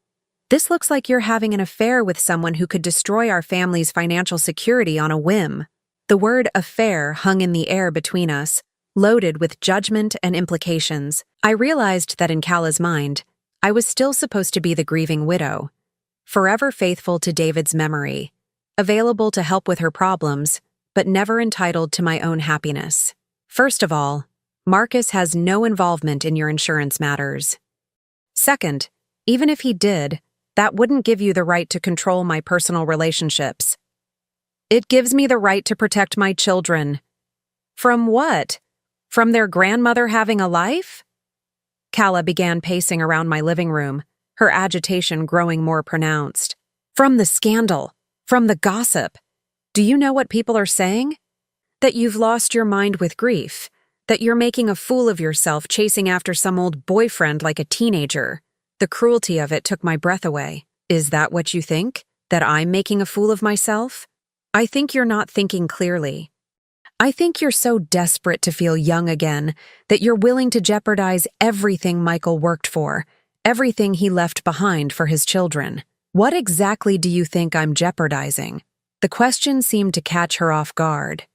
Speaker 1: This looks like you're having an affair with someone who could destroy our family's financial security on a whim." The word affair hung in the air between us, loaded with judgment and implications. I realized that in Kala's mind, I was still supposed to be the grieving widow, forever faithful to David's memory, available to help with her problems, but never entitled to my own happiness. First of all, Marcus has no involvement in your insurance matters. Second, even if he did, that wouldn't give you the right to control my personal relationships. It gives me the right to protect my children. From what? From their grandmother having a life? Kala began pacing around my living room, her agitation growing more pronounced. From the scandal, from the gossip. Do you know what people are saying? That you've lost your mind with grief, that you're making a fool of yourself chasing after some old boyfriend like a teenager. The cruelty of it took my breath away. Is that what you think? That I'm making a fool of myself? I think you're not thinking clearly. I think you're so desperate to feel young again that you're willing to jeopardize everything Michael worked for, everything he left behind for his children. What exactly do you think I'm jeopardizing? The question seemed to catch her off guard.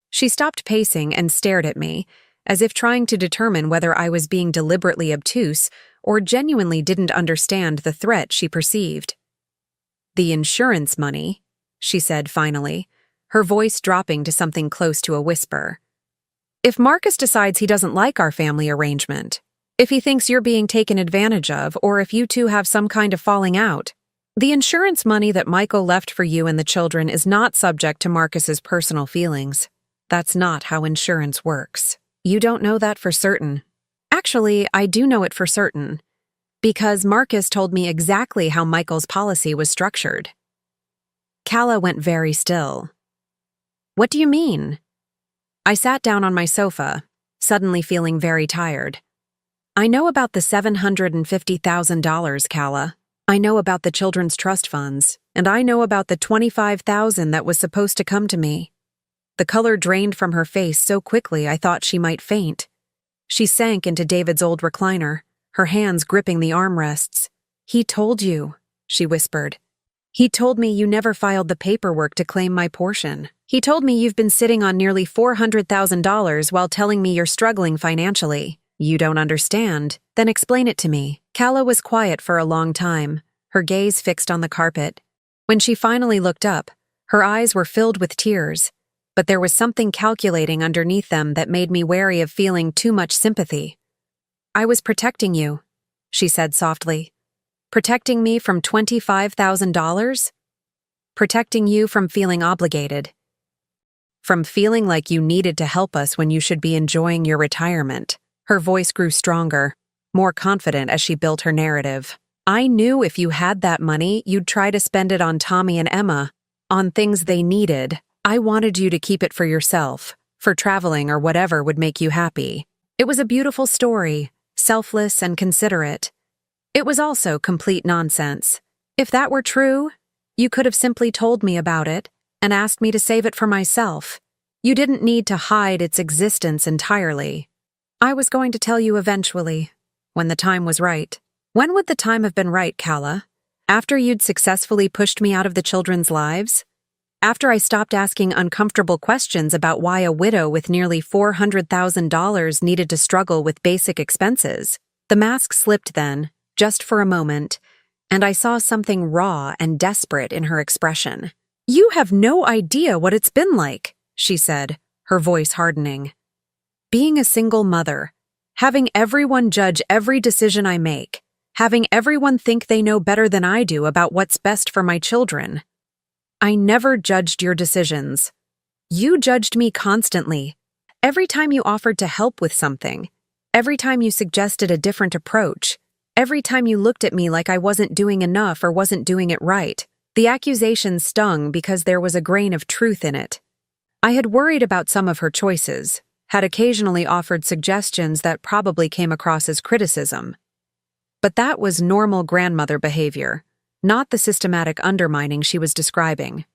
Speaker 1: She stopped pacing and stared at me, as if trying to determine whether I was being deliberately obtuse or genuinely didn't understand the threat she perceived. "The insurance money," she said finally, her voice dropping to something close to a whisper. "If Marcus decides he doesn't like our family arrangement, if he thinks you're being taken advantage of, or if you two have some kind of falling out, The insurance money that Michael left for you and the children is not subject to Marcus's personal feelings. That's not how insurance works. You don't know that for certain. Actually, I do know it for certain, because Marcus told me exactly how Michael's policy was structured. Calla went very still. What do you mean? I sat down on my sofa, suddenly feeling very tired. I know about the $750,000, Calla. I know about the children's trust funds, and I know about the $25,000 that was supposed to come to me. The color drained from her face so quickly I thought she might faint. She sank into David's old recliner, her hands gripping the armrests. He told you, she whispered. He told me you never filed the paperwork to claim my portion. He told me you've been sitting on nearly $400,000 while telling me you're struggling financially. You don't understand. Then explain it to me. Calla was quiet for a long time, her gaze fixed on the carpet. When she finally looked up, her eyes were filled with tears, but there was something calculating underneath them that made me wary of feeling too much sympathy. I was protecting you, she said softly. Protecting me from $25,000? Protecting you from feeling obligated. From feeling like you needed to help us when you should be enjoying your retirement. Her voice grew stronger, more confident as she built her narrative. I knew if you had that money, you'd try to spend it on Tommy and Emma, on things they needed. I wanted you to keep it for yourself, for traveling or whatever would make you happy. It was a beautiful story, selfless and considerate. It was also complete nonsense. If that were true, you could have simply told me about it and asked me to save it for myself. You didn't need to hide its existence entirely. I was going to tell you eventually, when the time was right. When would the time have been right, Calla? After you'd successfully pushed me out of the children's lives? After I stopped asking uncomfortable questions about why a widow with nearly $400,000 needed to struggle with basic expenses? The mask slipped then, just for a moment, and I saw something raw and desperate in her expression. You have no idea what it's been like, she said, her voice hardening. Being a single mother, having everyone judge every decision I make, having everyone think they know better than I do about what's best for my children. I never judged your decisions. You judged me constantly. Every time you offered to help with something, every time you suggested a different approach, every time you looked at me like I wasn't doing enough or wasn't doing it right. The accusation stung because there was a grain of truth in it. I had worried about some of her choices, had occasionally offered suggestions that probably came across as criticism. But that was normal grandmother behavior, not the systematic undermining she was describing.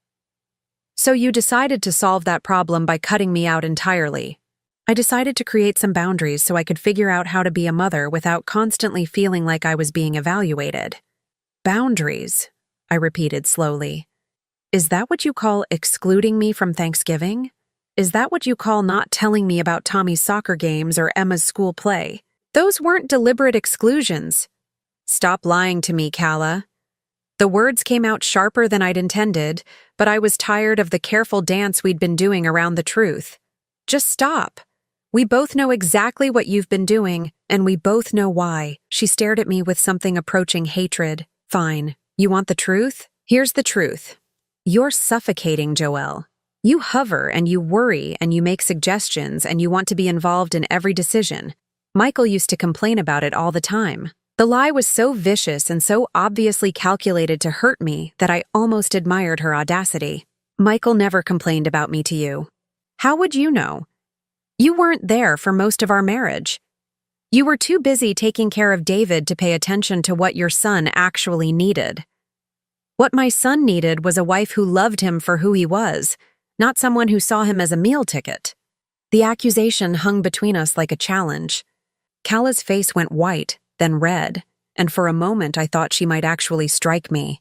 Speaker 1: So you decided to solve that problem by cutting me out entirely. I decided to create some boundaries so I could figure out how to be a mother without constantly feeling like I was being evaluated. Boundaries, I repeated slowly. Is that what you call excluding me from Thanksgiving? Is that what you call not telling me about Tommy's soccer games or Emma's school play? Those weren't deliberate exclusions. Stop lying to me, Calla. The words came out sharper than I'd intended, but I was tired of the careful dance we'd been doing around the truth. Just stop. We both know exactly what you've been doing, and we both know why. She stared at me with something approaching hatred. Fine. You want the truth? Here's the truth. You're suffocating, Joelle. You hover and you worry and you make suggestions and you want to be involved in every decision. Michael used to complain about it all the time. The lie was so vicious and so obviously calculated to hurt me that I almost admired her audacity. Michael never complained about me to you. How would you know? You weren't there for most of our marriage. You were too busy taking care of David to pay attention to what your son actually needed. What my son needed was a wife who loved him for who he was, not someone who saw him as a meal ticket. The accusation hung between us like a challenge. Calla's face went white, then red, and for a moment I thought she might actually strike me.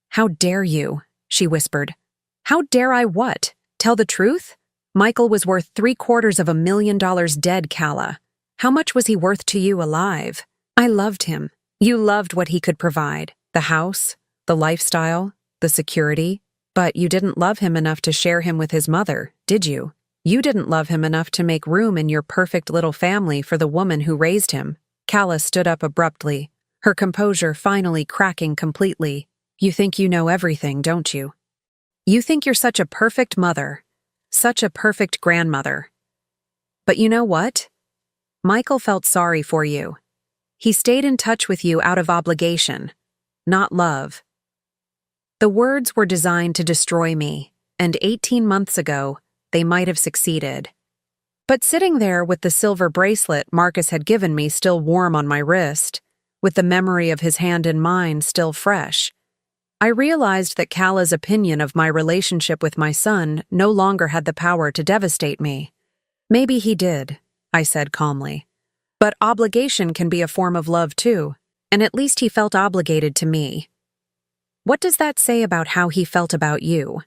Speaker 1: How dare you? She whispered. How dare I what? Tell the truth? Michael was worth $750,000 dead, Calla. How much was he worth to you alive? I loved him. You loved what he could provide. The house, the lifestyle, the security. But you didn't love him enough to share him with his mother, did you? You didn't love him enough to make room in your perfect little family for the woman who raised him. Calla stood up abruptly, her composure finally cracking completely. You think you know everything, don't you? You think you're such a perfect mother, such a perfect grandmother. But you know what? Michael felt sorry for you. He stayed in touch with you out of obligation, not love. The words were designed to destroy me, and 18 months ago, they might have succeeded. But sitting there with the silver bracelet Marcus had given me still warm on my wrist, with the memory of his hand in mine still fresh, I realized that Cala's opinion of my relationship with my son no longer had the power to devastate me. Maybe he did, I said calmly. But obligation can be a form of love too, and at least he felt obligated to me. What does that say about how he felt about you?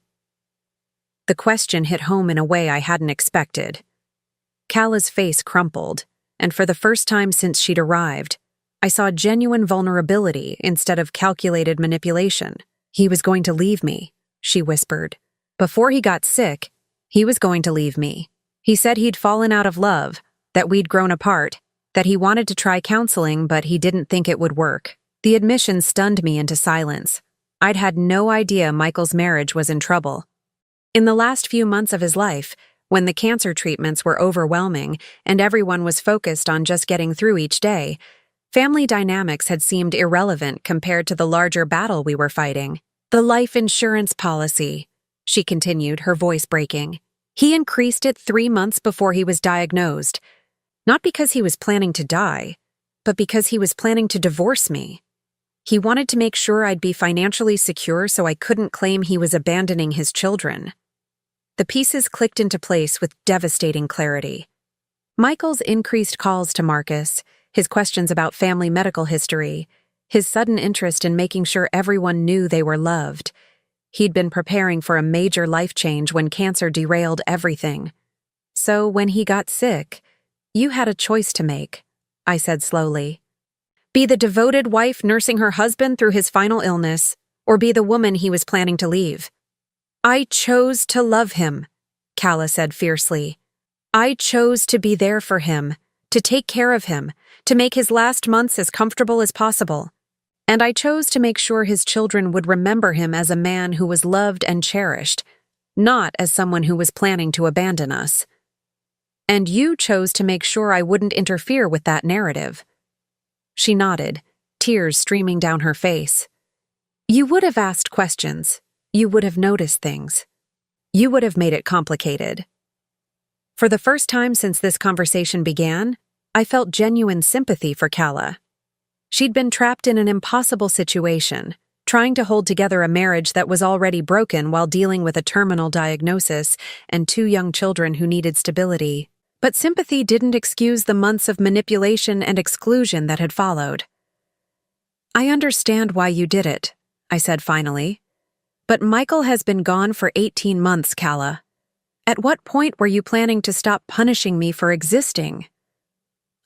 Speaker 1: The question hit home in a way I hadn't expected. Cala's face crumpled, and for the first time since she'd arrived, I saw genuine vulnerability instead of calculated manipulation. He was going to leave me, she whispered. Before he got sick, he was going to leave me. He said he'd fallen out of love, that we'd grown apart, that he wanted to try counseling but he didn't think it would work. The admission stunned me into silence. I'd had no idea Michael's marriage was in trouble. In the last few months of his life, when the cancer treatments were overwhelming and everyone was focused on just getting through each day, family dynamics had seemed irrelevant compared to the larger battle we were fighting. The life insurance policy, she continued, her voice breaking. He increased it 3 months before he was diagnosed. Not because he was planning to die, but because he was planning to divorce me. He wanted to make sure I'd be financially secure so I couldn't claim he was abandoning his children. The pieces clicked into place with devastating clarity. Michael's increased calls to Marcus, his questions about family medical history, his sudden interest in making sure everyone knew they were loved. He'd been preparing for a major life change when cancer derailed everything. So when he got sick, you had a choice to make, I said slowly. Be the devoted wife nursing her husband through his final illness, or be the woman he was planning to leave. I chose to love him, Cala said fiercely. I chose to be there for him, to take care of him, to make his last months as comfortable as possible. And I chose to make sure his children would remember him as a man who was loved and cherished, not as someone who was planning to abandon us. And you chose to make sure I wouldn't interfere with that narrative. She nodded, tears streaming down her face. You would have asked questions. You would have noticed things. You would have made it complicated. For the first time since this conversation began, I felt genuine sympathy for Cala. She'd been trapped in an impossible situation, trying to hold together a marriage that was already broken while dealing with a terminal diagnosis and 2 young children who needed stability. But sympathy didn't excuse the months of manipulation and exclusion that had followed. I understand why you did it, I said finally. But Michael has been gone for 18 months, Cala. At what point were you planning to stop punishing me for existing?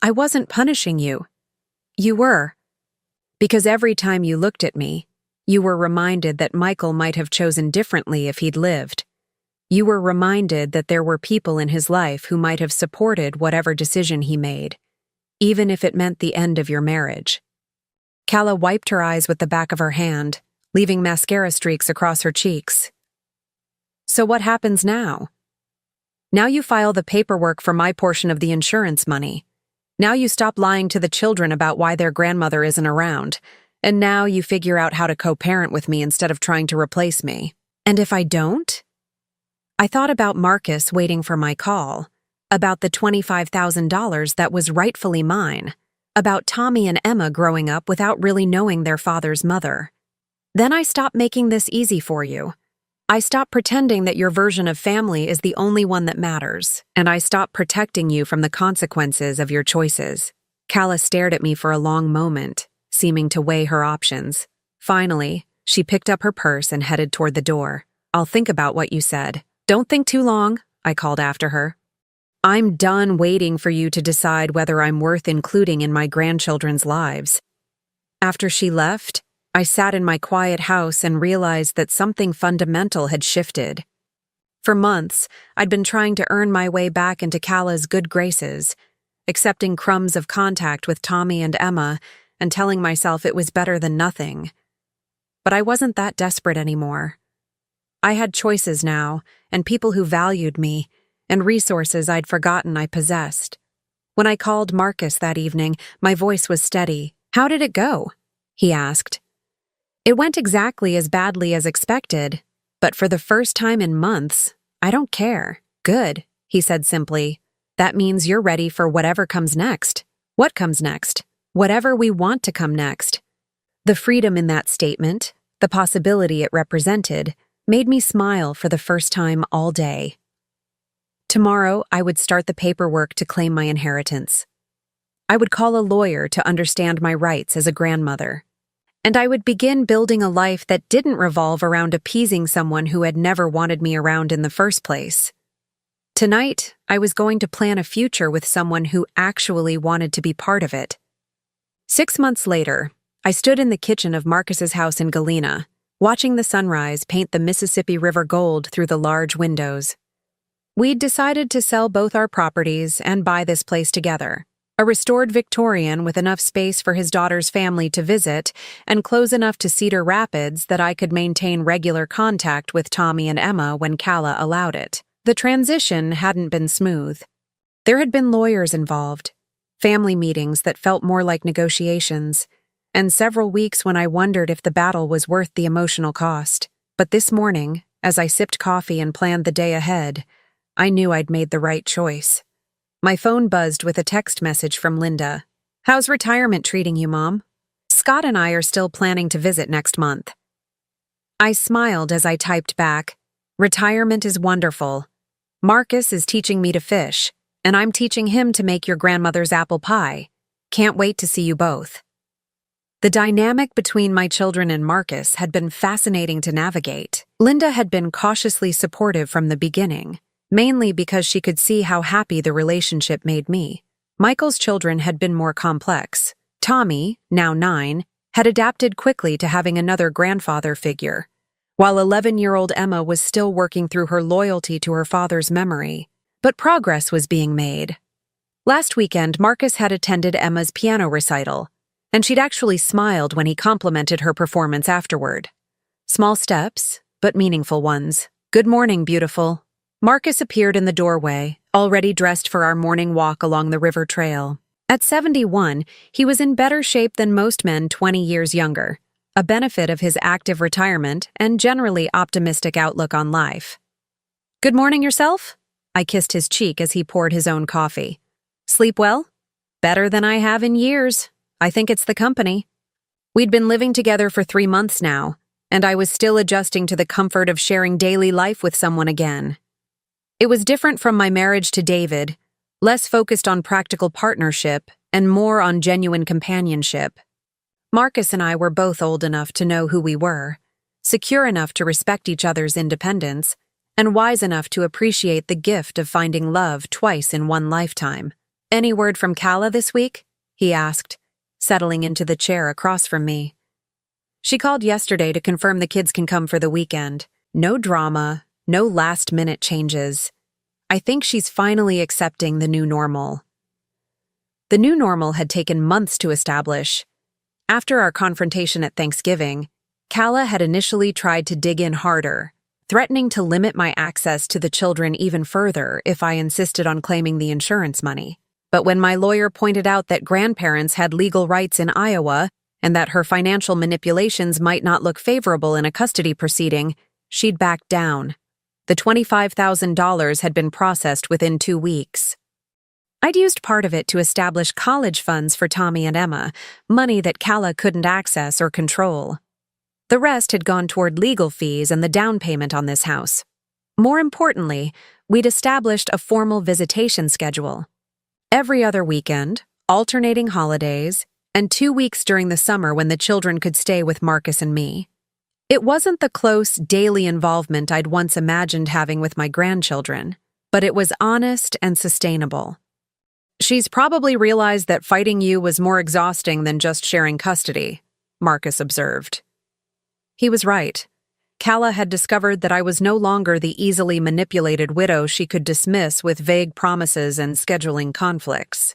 Speaker 1: I wasn't punishing you. You were. Because every time you looked at me, you were reminded that Michael might have chosen differently if he'd lived. You were reminded that there were people in his life who might have supported whatever decision he made, even if it meant the end of your marriage. Cala wiped her eyes with the back of her hand, leaving mascara streaks across her cheeks. So what happens now? Now you file the paperwork for my portion of the insurance money. Now you stop lying to the children about why their grandmother isn't around. And now you figure out how to co-parent with me instead of trying to replace me. And if I don't? I thought about Marcus waiting for my call, about the $25,000 that was rightfully mine, about Tommy and Emma growing up without really knowing their father's mother. Then I stopped making this easy for you. I stopped pretending that your version of family is the only one that matters, and I stopped protecting you from the consequences of your choices. Cala stared at me for a long moment, seeming to weigh her options. Finally, she picked up her purse and headed toward the door. I'll think about what you said. Don't think too long, I called after her. I'm done waiting for you to decide whether I'm worth including in my grandchildren's lives. After she left, I sat in my quiet house and realized that something fundamental had shifted. For months, I'd been trying to earn my way back into Cala's good graces, accepting crumbs of contact with Tommy and Emma and telling myself it was better than nothing. but I wasn't that desperate anymore. I had choices now, and people who valued me, and resources I'd forgotten I possessed. When I called Marcus that evening, my voice was steady. "How did it go?" he asked. "It went exactly as badly as expected, but for the first time in months, I don't care." "Good," he said simply. "That means you're ready for whatever comes next." "What comes next?" "Whatever we want to come next." The freedom in that statement, the possibility it represented, made me smile for the first time all day. Tomorrow, I would start the paperwork to claim my inheritance. I would call a lawyer to understand my rights as a grandmother. And I would begin building a life that didn't revolve around appeasing someone who had never wanted me around in the first place. Tonight, I was going to plan a future with someone who actually wanted to be part of it. 6 months later, I stood in the kitchen of Marcus's house in Galena, watching the sunrise paint the Mississippi River gold through the large windows. We'd decided to sell both our properties and buy this place together, a restored Victorian with enough space for his daughter's family to visit and close enough to Cedar Rapids that I could maintain regular contact with Tommy and Emma when Calla allowed it. The transition hadn't been smooth. There had been lawyers involved, family meetings that felt more like negotiations, and several weeks when I wondered if the battle was worth the emotional cost. But this morning, as I sipped coffee and planned the day ahead, I knew I'd made the right choice. My phone buzzed with a text message from Linda. "How's retirement treating you, Mom? Scott and I are still planning to visit next month." I smiled as I typed back, "Retirement is wonderful. Marcus is teaching me to fish, and I'm teaching him to make your grandmother's apple pie. Can't wait to see you both." The dynamic between my children and Marcus had been fascinating to navigate. Linda had been cautiously supportive from the beginning, mainly because she could see how happy the relationship made me. Michael's children had been more complex. Tommy, now 9, had adapted quickly to having another grandfather figure, while 11-year-old Emma was still working through her loyalty to her father's memory. But progress was being made. Last weekend, Marcus had attended Emma's piano recital, and she'd actually smiled when he complimented her performance afterward. Small steps, but meaningful ones. "Good morning, beautiful." Marcus appeared in the doorway, already dressed for our morning walk along the river trail. At 71, he was in better shape than most men 20 years younger, a benefit of his active retirement and generally optimistic outlook on life. "Good morning yourself?" I kissed his cheek as he poured his own coffee. "Sleep well?" "Better than I have in years. I think it's the company." We'd been living together for 3 months now, and I was still adjusting to the comfort of sharing daily life with someone again. It was different from my marriage to David, less focused on practical partnership and more on genuine companionship. Marcus and I were both old enough to know who we were, secure enough to respect each other's independence, and wise enough to appreciate the gift of finding love twice in one lifetime. "Any word from Calla this week?" he asked, settling into the chair across from me. "She called yesterday to confirm the kids can come for the weekend. No drama, no last-minute changes. I think she's finally accepting the new normal." The new normal had taken months to establish. After our confrontation at Thanksgiving, Calla had initially tried to dig in harder, threatening to limit my access to the children even further if I insisted on claiming the insurance money. But when my lawyer pointed out that grandparents had legal rights in Iowa and that her financial manipulations might not look favorable in a custody proceeding, she'd backed down. The $25,000 had been processed within 2 weeks. I'd used part of it to establish college funds for Tommy and Emma, money that Calla couldn't access or control. The rest had gone toward legal fees and the down payment on this house. More importantly, we'd established a formal visitation schedule. Every other weekend, alternating holidays, and 2 weeks during the summer when the children could stay with Marcus and me. It wasn't the close, daily involvement I'd once imagined having with my grandchildren, but it was honest and sustainable. "She's probably realized that fighting you was more exhausting than just sharing custody," Marcus observed. He was right. Calla had discovered that I was no longer the easily manipulated widow she could dismiss with vague promises and scheduling conflicts.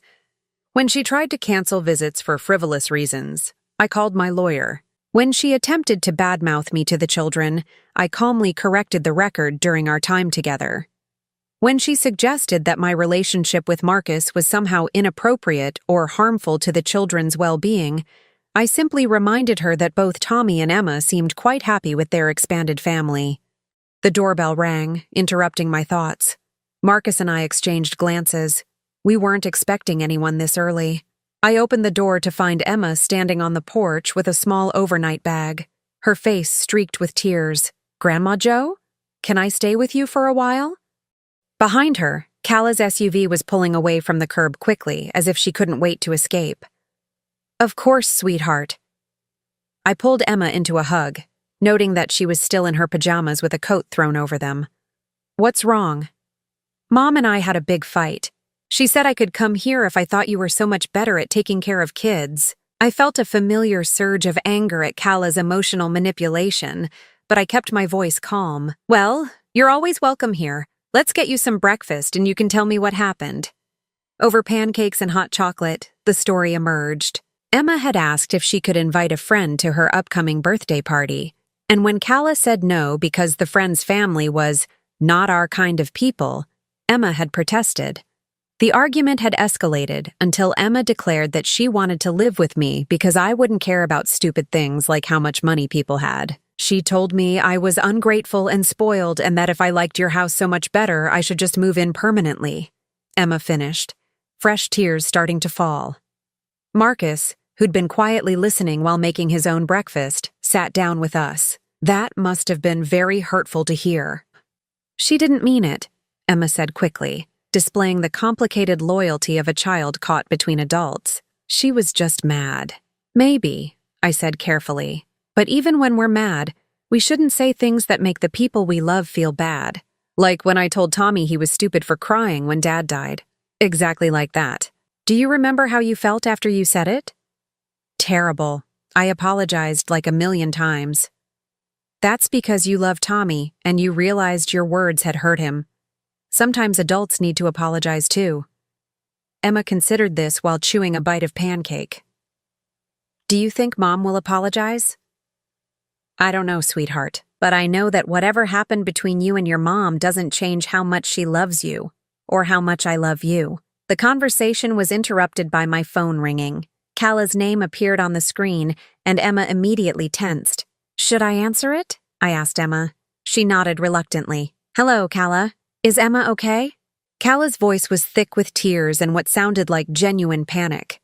Speaker 1: When she tried to cancel visits for frivolous reasons, I called my lawyer. When she attempted to badmouth me to the children, I calmly corrected the record during our time together. When she suggested that my relationship with Marcus was somehow inappropriate or harmful to the children's well-being, I simply reminded her that both Tommy and Emma seemed quite happy with their expanded family. The doorbell rang, interrupting my thoughts. Marcus and I exchanged glances. We weren't expecting anyone this early. I opened the door to find Emma standing on the porch with a small overnight bag, her face streaked with tears. "Grandma Jo? Can I stay with you for a while?" Behind her, Kala's SUV was pulling away from the curb quickly, as if she couldn't wait to escape. "Of course, sweetheart." I pulled Emma into a hug, noting that she was still in her pajamas with a coat thrown over them. "What's wrong?" "Mom and I had a big fight. She said I could come here if I thought you were so much better at taking care of kids." I felt a familiar surge of anger at Kala's emotional manipulation, but I kept my voice calm. "Well, you're always welcome here. Let's get you some breakfast and you can tell me what happened." Over pancakes and hot chocolate, the story emerged. Emma had asked if she could invite a friend to her upcoming birthday party, and when Kala said no because the friend's family was not our kind of people, Emma had protested. The argument had escalated until Emma declared that she wanted to live with me because I wouldn't care about stupid things like how much money people had. She told me I was ungrateful and spoiled and that if I liked your house so much better, I should just move in permanently. Emma finished, fresh tears starting to fall. Marcus, who'd been quietly listening while making his own breakfast, sat down with us. That must have been very hurtful to hear. "She didn't mean it," Emma said quickly, displaying the complicated loyalty of a child caught between adults. "She was just mad." "Maybe," I said carefully. "But even when we're mad, we shouldn't say things that make the people we love feel bad. Like when I told Tommy he was stupid for crying when Dad died. Exactly like that. Do you remember how you felt after you said it?" "Terrible. I apologized like 1,000,000 times." "That's because you love Tommy and you realized your words had hurt him. Sometimes adults need to apologize too." Emma considered this while chewing a bite of pancake. "Do you think Mom will apologize?" "I don't know, sweetheart, but I know that whatever happened between you and your mom doesn't change how much she loves you, or how much I love you." The conversation was interrupted by my phone ringing. Kala's name appeared on the screen, and Emma immediately tensed. "Should I answer it?" I asked Emma. She nodded reluctantly. "Hello, Kala. Is Emma okay?" Kala's voice was thick with tears and what sounded like genuine panic.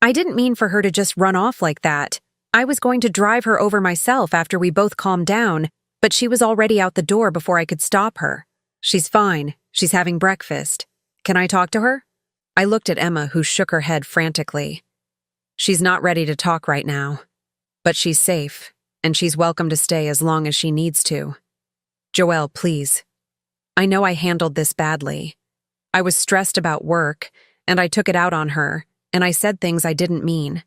Speaker 1: "I didn't mean for her to just run off like that. I was going to drive her over myself after we both calmed down, but she was already out the door before I could stop her. She's fine. She's having breakfast. Can I talk to her?" I looked at Emma, who shook her head frantically. "She's not ready to talk right now. But she's safe, and she's welcome to stay as long as she needs to. Joelle, please. I know I handled this badly. I was stressed about work, and I took it out on her, and I said things I didn't mean."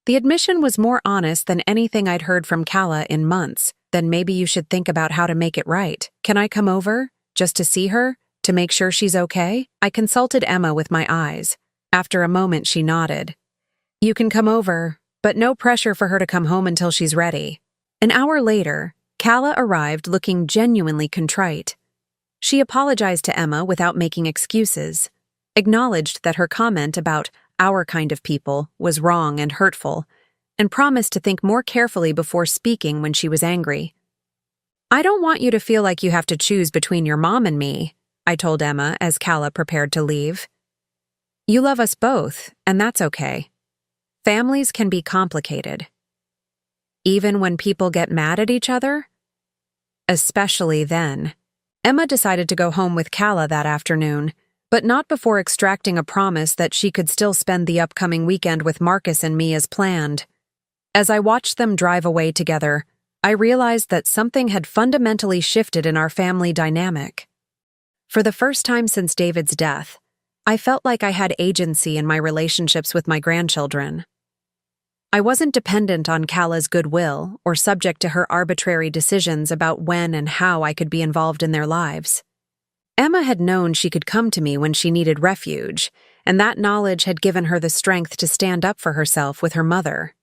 Speaker 1: The admission was more honest than anything I'd heard from Kala in months. "Then maybe you should think about how to make it right. Can I come over, just to see her, to make sure she's okay?" I consulted Emma with my eyes. After a moment, she nodded. "You can come over, but no pressure for her to come home until she's ready." An hour later, Kala arrived looking genuinely contrite. She apologized to Emma without making excuses, acknowledged that her comment about our kind of people was wrong and hurtful, and promised to think more carefully before speaking when she was angry. "I don't want you to feel like you have to choose between your mom and me," I told Emma as Kala prepared to leave. "You love us both, and that's okay. Families can be complicated. Even when people get mad at each other? Especially then." Emma decided to go home with Kala that afternoon, but not before extracting a promise that she could still spend the upcoming weekend with Marcus and me as planned. As I watched them drive away together, I realized that something had fundamentally shifted in our family dynamic. For the first time since David's death, I felt like I had agency in my relationships with my grandchildren. I wasn't dependent on Kala's goodwill or subject to her arbitrary decisions about when and how I could be involved in their lives. Emma had known she could come to me when she needed refuge, and that knowledge had given her the strength to stand up for herself with her mother.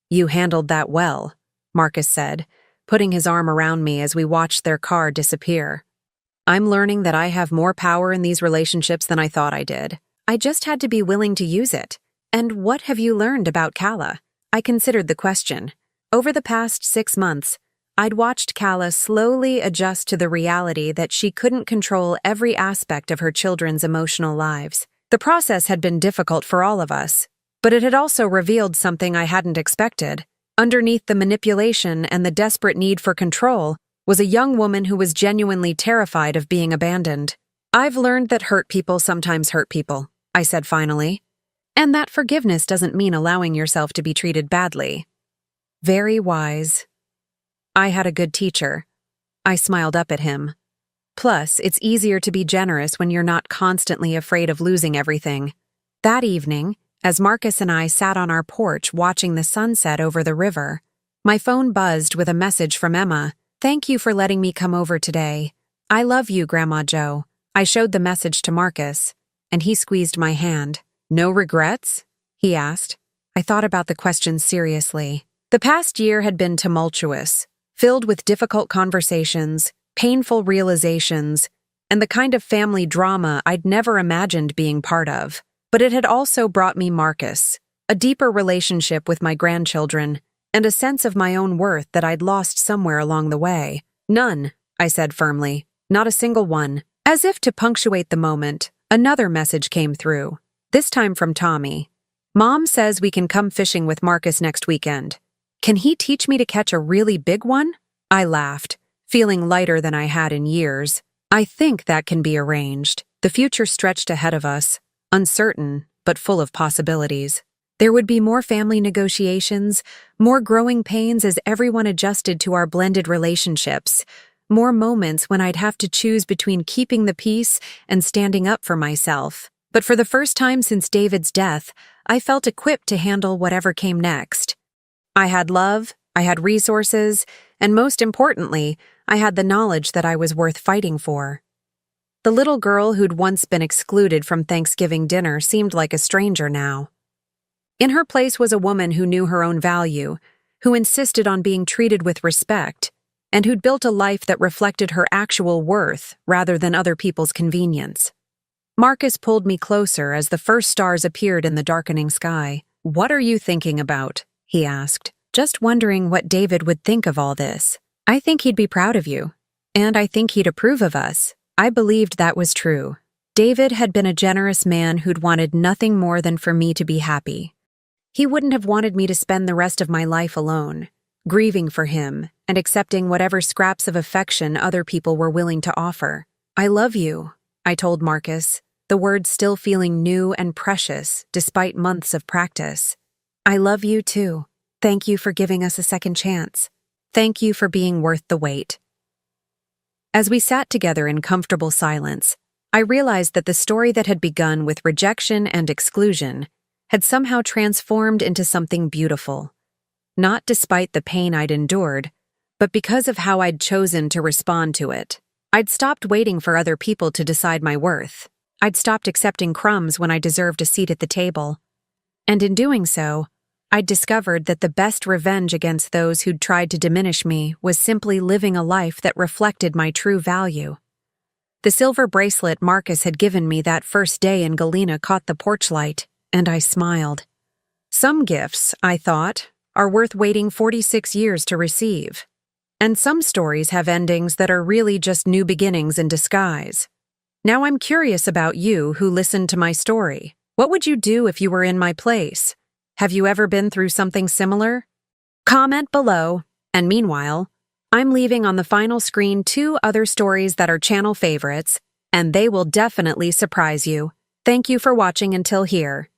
Speaker 1: You handled that well, Marcus said, putting his arm around me as we watched their car disappear. I'm learning that I have more power in these relationships than I thought I did. I just had to be willing to use it. And what have you learned about Kala? I considered the question. Over the past 6 months, I'd watched Kala slowly adjust to the reality that she couldn't control every aspect of her children's emotional lives. The process had been difficult for all of us, but it had also revealed something I hadn't expected. Underneath the manipulation and the desperate need for control was a young woman who was genuinely terrified of being abandoned. I've learned that hurt people sometimes hurt people, I said finally. And that forgiveness doesn't mean allowing yourself to be treated badly. Very wise. I had a good teacher. I smiled up at him. Plus, it's easier to be generous when you're not constantly afraid of losing everything. That evening, as Marcus and I sat on our porch watching the sunset over the river, my phone buzzed with a message from Emma. Thank you for letting me come over today. I love you, Grandma Jo. I showed the message to Marcus, and he squeezed my hand. No regrets? He asked. I thought about the question seriously. The past year had been tumultuous, filled with difficult conversations, painful realizations, and the kind of family drama I'd never imagined being part of. But it had also brought me Marcus, a deeper relationship with my grandchildren, and a sense of my own worth that I'd lost somewhere along the way. None, I said firmly. Not a single one. As if to punctuate the moment, another message came through, this time from Tommy. Mom says we can come fishing with Marcus next weekend. Can he teach me to catch a really big one? I laughed, feeling lighter than I had in years. I think that can be arranged. The future stretched ahead of us, uncertain, but full of possibilities. There would be more family negotiations, more growing pains as everyone adjusted to our blended relationships, more moments when I'd have to choose between keeping the peace and standing up for myself. But for the first time since David's death, I felt equipped to handle whatever came next. I had love, I had resources, and most importantly, I had the knowledge that I was worth fighting for. The little girl who'd once been excluded from Thanksgiving dinner seemed like a stranger now. In her place was a woman who knew her own value, who insisted on being treated with respect, and who'd built a life that reflected her actual worth rather than other people's convenience. Marcus pulled me closer as the first stars appeared in the darkening sky. "What are you thinking about?" he asked. "Just wondering what David would think of all this. I think he'd be proud of you, and I think he'd approve of us." I believed that was true. David had been a generous man who'd wanted nothing more than for me to be happy. He wouldn't have wanted me to spend the rest of my life alone, grieving for him and accepting whatever scraps of affection other people were willing to offer. "I love you," I told Marcus, the words still feeling new and precious despite months of practice. "I love you too. Thank you for giving us a second chance. Thank you for being worth the wait." As we sat together in comfortable silence, I realized that the story that had begun with rejection and exclusion had somehow transformed into something beautiful. Not despite the pain I'd endured, but because of how I'd chosen to respond to it. I'd stopped waiting for other people to decide my worth. I'd stopped accepting crumbs when I deserved a seat at the table. And in doing so, I'd discovered that the best revenge against those who'd tried to diminish me was simply living a life that reflected my true value. The silver bracelet Marcus had given me that first day in Galena caught the porch light, and I smiled. Some gifts, I thought, are worth waiting 46 years to receive. And some stories have endings that are really just new beginnings in disguise. Now I'm curious about you who listened to my story. What would you do if you were in my place? Have you ever been through something similar? Comment below. And meanwhile, I'm leaving on the final screen 2 other stories that are channel favorites, and they will definitely surprise you. Thank you for watching until here.